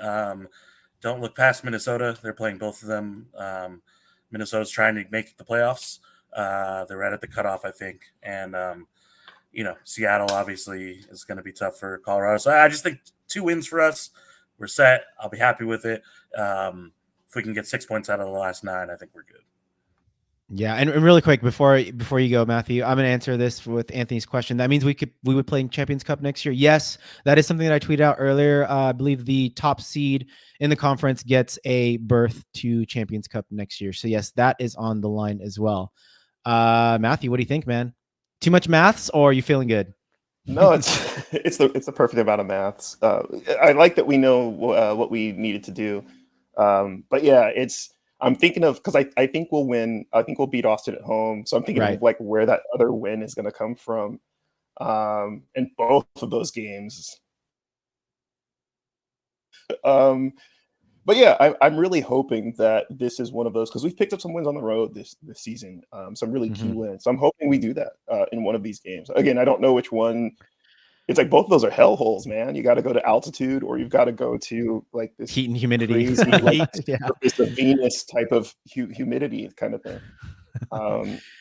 E: Don't look past Minnesota; they're playing both of them. Minnesota's trying to make the playoffs. They're right at the cutoff, I think, and Seattle obviously is going to be tough for Colorado. So I just think 2 wins for us. We're set. I'll be happy with it. If we can get 6 points out of the last 9, I think we're good.
C: Yeah, and really quick before you go, Matthew, I'm going to answer this with Anthony's question. That means we would play Champions Cup next year. Yes, that is something that I tweeted out earlier. I believe the top seed in the conference gets a berth to Champions Cup next year. So yes, that is on the line as well. Matthew, what do you think, man? Too much maths, or are you feeling good?
D: No, it's the perfect amount of maths. I like that we know what we needed to do. But yeah, I'm thinking of, because I think we'll win. I think we'll beat Austin at home. So I'm thinking of like where that other win is going to come from. In both of those games. But yeah, I'm really hoping that this is one of those, because we've picked up some wins on the road this season, some really key wins. So I'm hoping we do that in one of these games. Again, I don't know which one. It's like both of those are hellholes, man. You got to go to altitude, or you've got to go to like this
C: heat and humidity,
D: crazy, like, it's the Venus type of humidity kind of thing.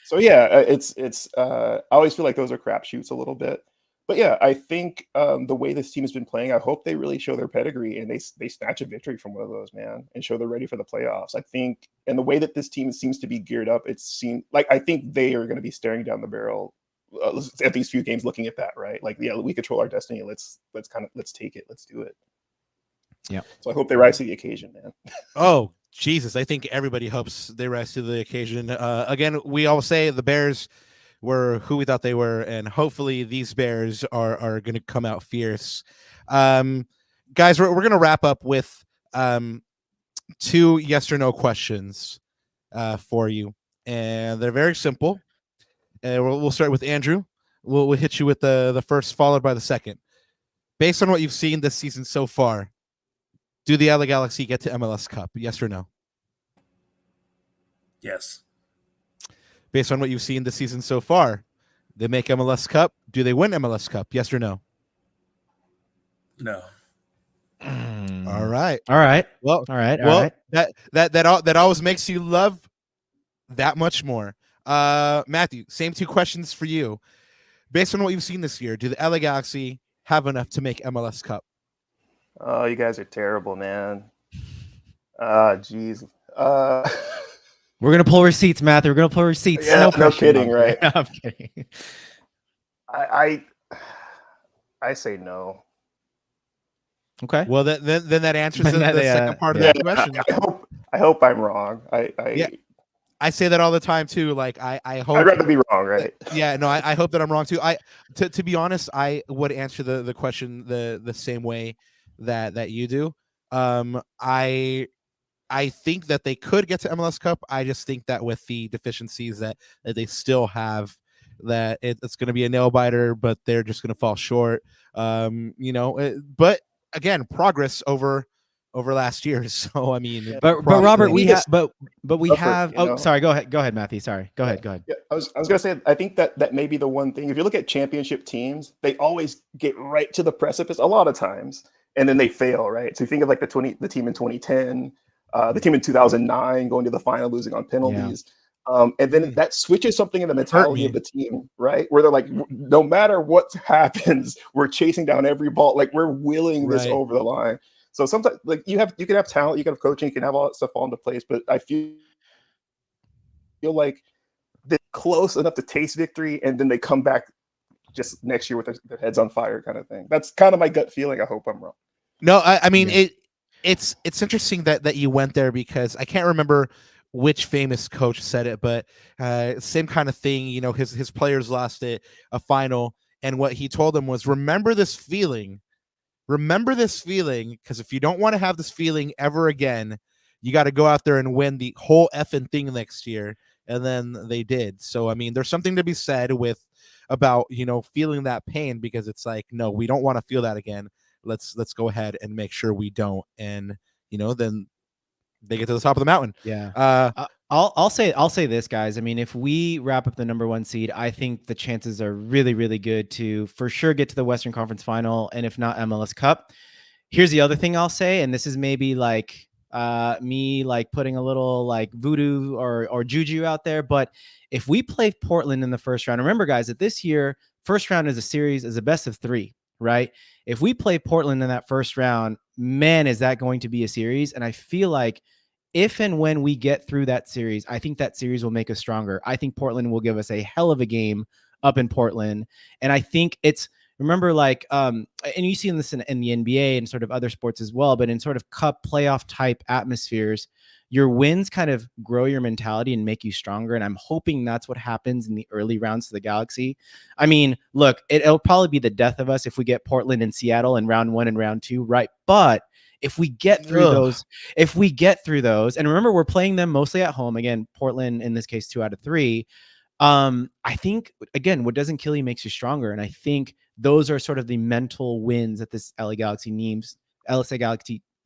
D: So yeah, it's I always feel like those are crapshoots a little bit. But yeah, I think the way this team has been playing, I hope they really show their pedigree and they snatch a victory from one of those, man, and show they're ready for the playoffs. I think, and the way that this team seems to be geared up, it seems like I think they are going to be staring down the barrel at these few games, looking at that, right? Like, yeah, we control our destiny. Let's take it. Let's do it.
C: Yeah.
D: So I hope they rise to the occasion, man.
A: Oh, Jesus. I think everybody hopes they rise to the occasion. Again, we all say the Bears were who we thought they were, and hopefully these Bears are going to come out fierce. Guys, we're going to wrap up with 2 yes or no questions for you, and they're very simple. And we'll start with Andrew. We'll hit you with the first, followed by the second. Based on what you've seen this season so far, do the LA Galaxy get to MLS Cup? Yes or no?
E: Yes.
A: Based on what you've seen this season so far, they make MLS Cup. Do they win MLS Cup? Yes or no?
E: No.
A: All right.
C: All right.
A: Well,
C: All right. All
A: well,
C: right.
A: that always makes you love that much more. Matthew, same two questions for you. Based on what you've seen this year, do the LA Galaxy have enough to make MLS Cup?
D: Oh, you guys are terrible, man. Jeez.
C: We're gonna pull receipts, Matthew. We're gonna pull receipts.
D: Yeah,
C: No
D: no
C: pressure.
D: kidding,
C: I'm
D: right?
C: kidding. I'm kidding.
D: I say no.
C: Okay.
A: Well, then that answers
C: Then
A: the
C: that-
A: second part
C: yeah.
A: of that question.
D: I hope I'm wrong.
A: Yeah. I say that all the time too. Like I hope.
D: I'd rather be wrong, right?
A: Yeah, no, I hope that I'm wrong too. To be honest, I would answer the question the same way that you do. I think that they could get to MLS Cup. I just think that with the deficiencies that they still have, that it's going to be a nail biter, but they're just going to fall short. But again, progress over last year. So I mean,
C: But Robert, we have
D: Maybe
C: we
D: suffer,
C: have.
D: you
C: Oh,
D: know?
C: sorry. Go ahead, Matthew. Sorry. Go ahead.
D: Yeah, I was gonna say, I think that may be the one thing. If you look at championship teams, they always get right to the precipice a lot of times, and then they fail, right? So you think of like the team in 2010, the team in 2009 going to the final, losing on penalties. And then that switches something in the mentality of the team, right? Where they're like, no matter what happens, we're chasing down every ball, like we're willing this
A: Right.
D: over the line. So sometimes, like you can have talent, you can have coaching, you can have all that stuff fall into place, but I feel like they're close enough to taste victory, and then they come back just next year with their heads on fire, kind of thing. That's kind of my gut feeling. I hope I'm wrong.
A: No, I mean
C: Yeah.
A: it's interesting that you went there, because I can't remember which famous coach said it, but same kind of thing. You know, his players lost a final, and what he told them was, remember this feeling, because if you don't want to have this feeling ever again, you got to go out there and win the whole effing thing next year. And then they did. So I mean, there's something to be said about feeling that pain, because it's like, no, we don't want to feel that again. Let's go ahead and make sure we don't. And then they get to the top of the mountain.
C: Yeah. I'll say this, guys. I mean, if we wrap up the number 1 seed, I think the chances are really, really good to for sure get to the Western Conference Final, and if not MLS Cup. Here's the other thing I'll say, and this is maybe like me like putting a little like voodoo or juju out there, but if we play Portland in the first round, remember, guys, that this year first round is a series, is a best of 3, right? If we play Portland in that first round, man, is that going to be a series? And I feel like if and when we get through that series, I think that series will make us stronger. I think Portland will give us a hell of a game up in Portland. And I think remember, like, and you see this in the NBA and sort of other sports as well, but in sort of cup playoff type atmospheres, your wins kind of grow your mentality and make you stronger. And I'm hoping that's what happens in the early rounds to the Galaxy. I mean, look, it'll probably be the death of us if we get Portland and Seattle in round 1 and round 2, right? But if we get through those, and remember, we're playing them mostly at home. Again, Portland, in this case, 2 out of 3. I think, again, what doesn't kill you makes you stronger. And I think those are sort of the mental wins that this LA Galaxy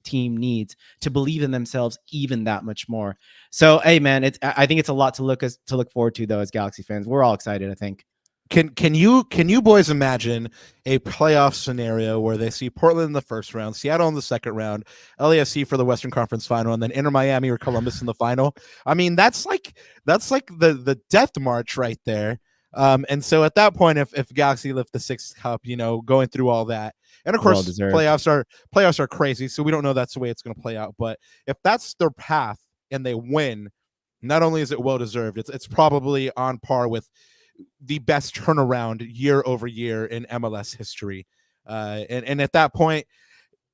C: team needs to believe in themselves even that much more. So, hey, man, I think it's a lot to look forward to, though, as Galaxy fans. We're all excited, I think.
A: Can you boys imagine a playoff scenario where they see Portland in the first round, Seattle in the second round, LAFC for the Western Conference Final, and then Inter Miami or Columbus in the final? I mean, that's like the death march right there. And so at that point, if Galaxy lift the 6th cup, going through all that, and of course playoffs are crazy, so we don't know that's the way it's going to play out. But if that's their path and they win, not only is it well deserved, it's probably on par with the best turnaround year over year in MLS history. And at that point,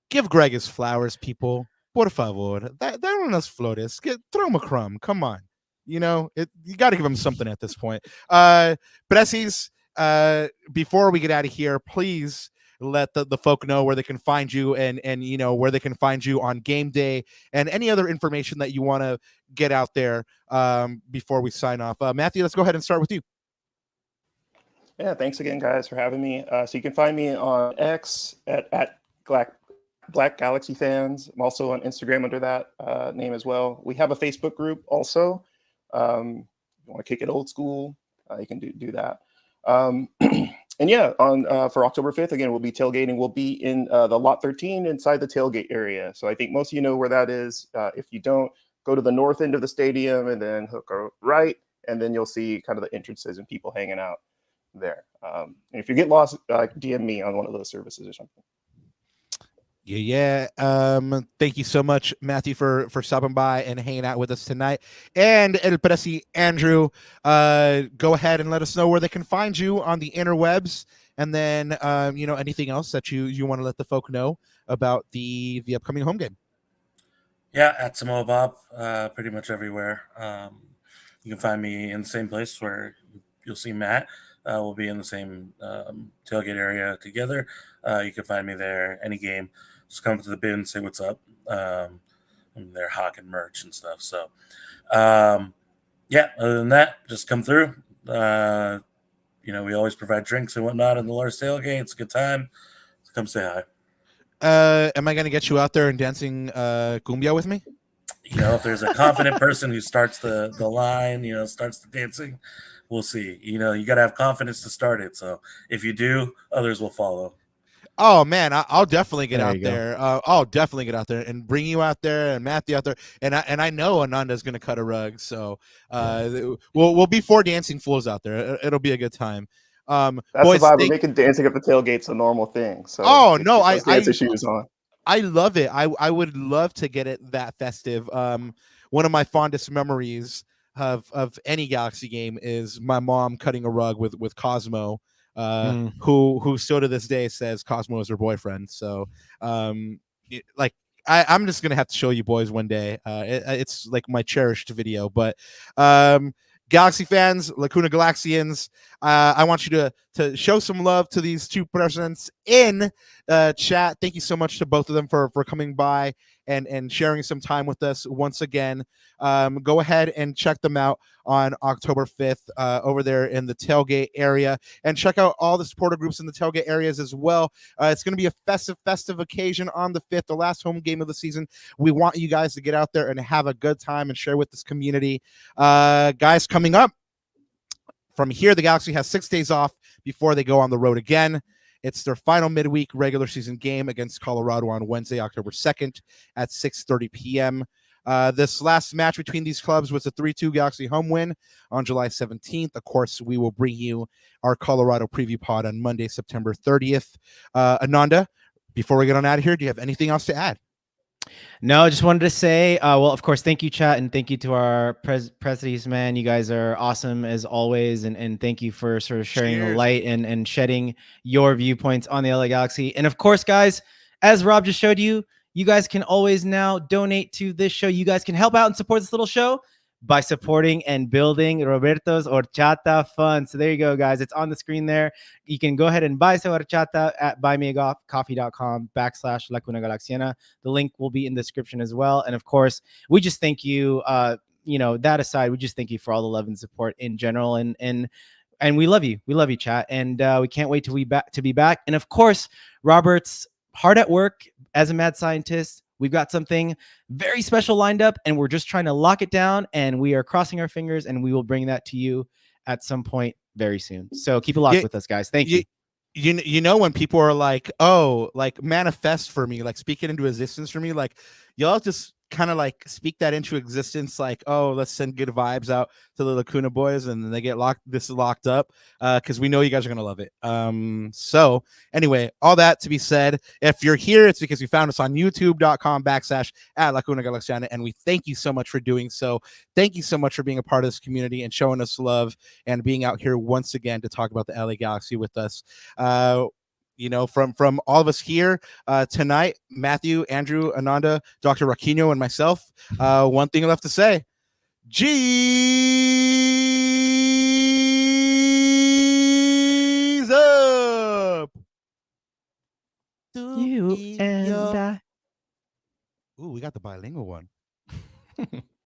A: give Greg his flowers, people. Por favor. Dar unas flores. Throw him a crumb. Come on. You got to give him something at this point. Precies, before we get out of here, please let the folk know where they can find you and where they can find you on game day and any other information that you want to get out there before we sign off. Matthew, let's go ahead and start with you.
D: Yeah, thanks again, guys, for having me. So you can find me on X at Black Galaxy Fans. I'm also on Instagram under that name as well. We have a Facebook group also. If you want to kick it old school, you can do that. And yeah, on for October 5th, again, we'll be tailgating. We'll be in the lot 13 inside the tailgate area. So I think most of you know where that is. If you don't, go to the north end of the stadium and then hook a right, and then you'll see kind of the entrances and people hanging out there. And if you get lost, DM me on one of those services or something.
A: Yeah. Thank you so much, Matthew, for stopping by and hanging out with us tonight. And El Presi Andrew, go ahead and let us know where they can find you on the interwebs, and then anything else that you want to let the folk know about the upcoming home game.
E: Yeah, at Samoa Bob, pretty much everywhere. You can find me in the same place where you'll see Matt. We'll be in the same tailgate area together. You can find me there any game. Just come to the bin, say what's up. I'm there hawking merch and stuff. So, yeah, other than that, just come through. We always provide drinks and whatnot in the Lars tailgate. It's a good time. So come say hi.
A: Am I going to get you out there and dancing cumbia with me?
E: If there's a confident person who starts the line, starts the dancing, we'll see. You got to have confidence to start it. So if you do, others will follow.
A: Oh man, I'll definitely get
C: There
A: out
C: you go.
A: there. I'll definitely get out there and bring you out there and Matthew out there. And I know Ananda's gonna cut a rug, so we'll be 4 dancing fools out there. It'll be a good time.
D: That's
A: Boys,
D: the vibe. We're making dancing at the tailgates a normal thing. So
A: get
D: those dancing shoes on.
A: I love it. I would love to get it that festive. One of my fondest memories of any Galaxy game is my mom cutting a rug with Cosmo. Who still to this day says Cosmo is her boyfriend. So, I'm just gonna have to show you boys one day. It's like my cherished video. But Galaxy fans, Lacuna Galaxians, I want you to show some love to these 2 presidents in chat. Thank you so much to both of them for coming by and sharing some time with us once again. Go ahead and check them out on October 5th over there in the tailgate area, and check out all the supporter groups in the tailgate areas as well. It's going to be a festive occasion on the 5th, the last home game of the season. We want you guys to get out there and have a good time and share with this community. Guys, coming up from here, the Galaxy has 6 days off before they go on the road again. It's their final midweek regular season game against Colorado on Wednesday, October 2nd at 6:30 p.m. This last match between these clubs was a 3-2 Galaxy home win on July 17th. Of course, we will bring you our Colorado preview pod on Monday, September 30th. Ananda, before we get on out of here, do you have anything else to add?
C: No, I just wanted to say, well, of course, thank you, chat, and thank you to our presidents, man. You guys are awesome as always, and thank you for sort of sharing the light and shedding your viewpoints on the LA Galaxy. And of course, guys, as Rob just showed you, you guys can always now donate to this show. You guys can help out and support this little show by supporting and building Roberto's Horchata Fund. So there you go, guys. It's on the screen there. You can go ahead and buy some horchata at buymeacoffee.com/Lacuna Galaxiana. The link will be in the description as well. And of course, we just thank you. That aside, we just thank you for all the love and support in general. And we love you. We love you, chat. And we can't wait to be back. And of course, Robert's hard at work as a mad scientist. We've got something very special lined up, and we're just trying to lock it down, and we are crossing our fingers, and we will bring that to you at some point very soon. So keep it locked with us, guys. Thank you.
A: You know, when people are like, oh, like manifest for me, like speak it into existence for me, like y'all just kind of like speak that into existence, like, oh, let's send good vibes out to the Lacuna boys, and then they get locked up because we know you guys are gonna love it. So anyway, all that to be said, if you're here, it's because you found us on youtube.com/@Lacuna Galaxiana, and we thank you so much for doing so. Thank you so much for being a part of this community and showing us love and being out here once again to talk about the LA Galaxy with us. From all of us here tonight, Matthew, Andrew, Ananda, Dr. Raquino, and myself, one thing left to say: G's up.
C: You and I.
A: Ooh, we got the bilingual one.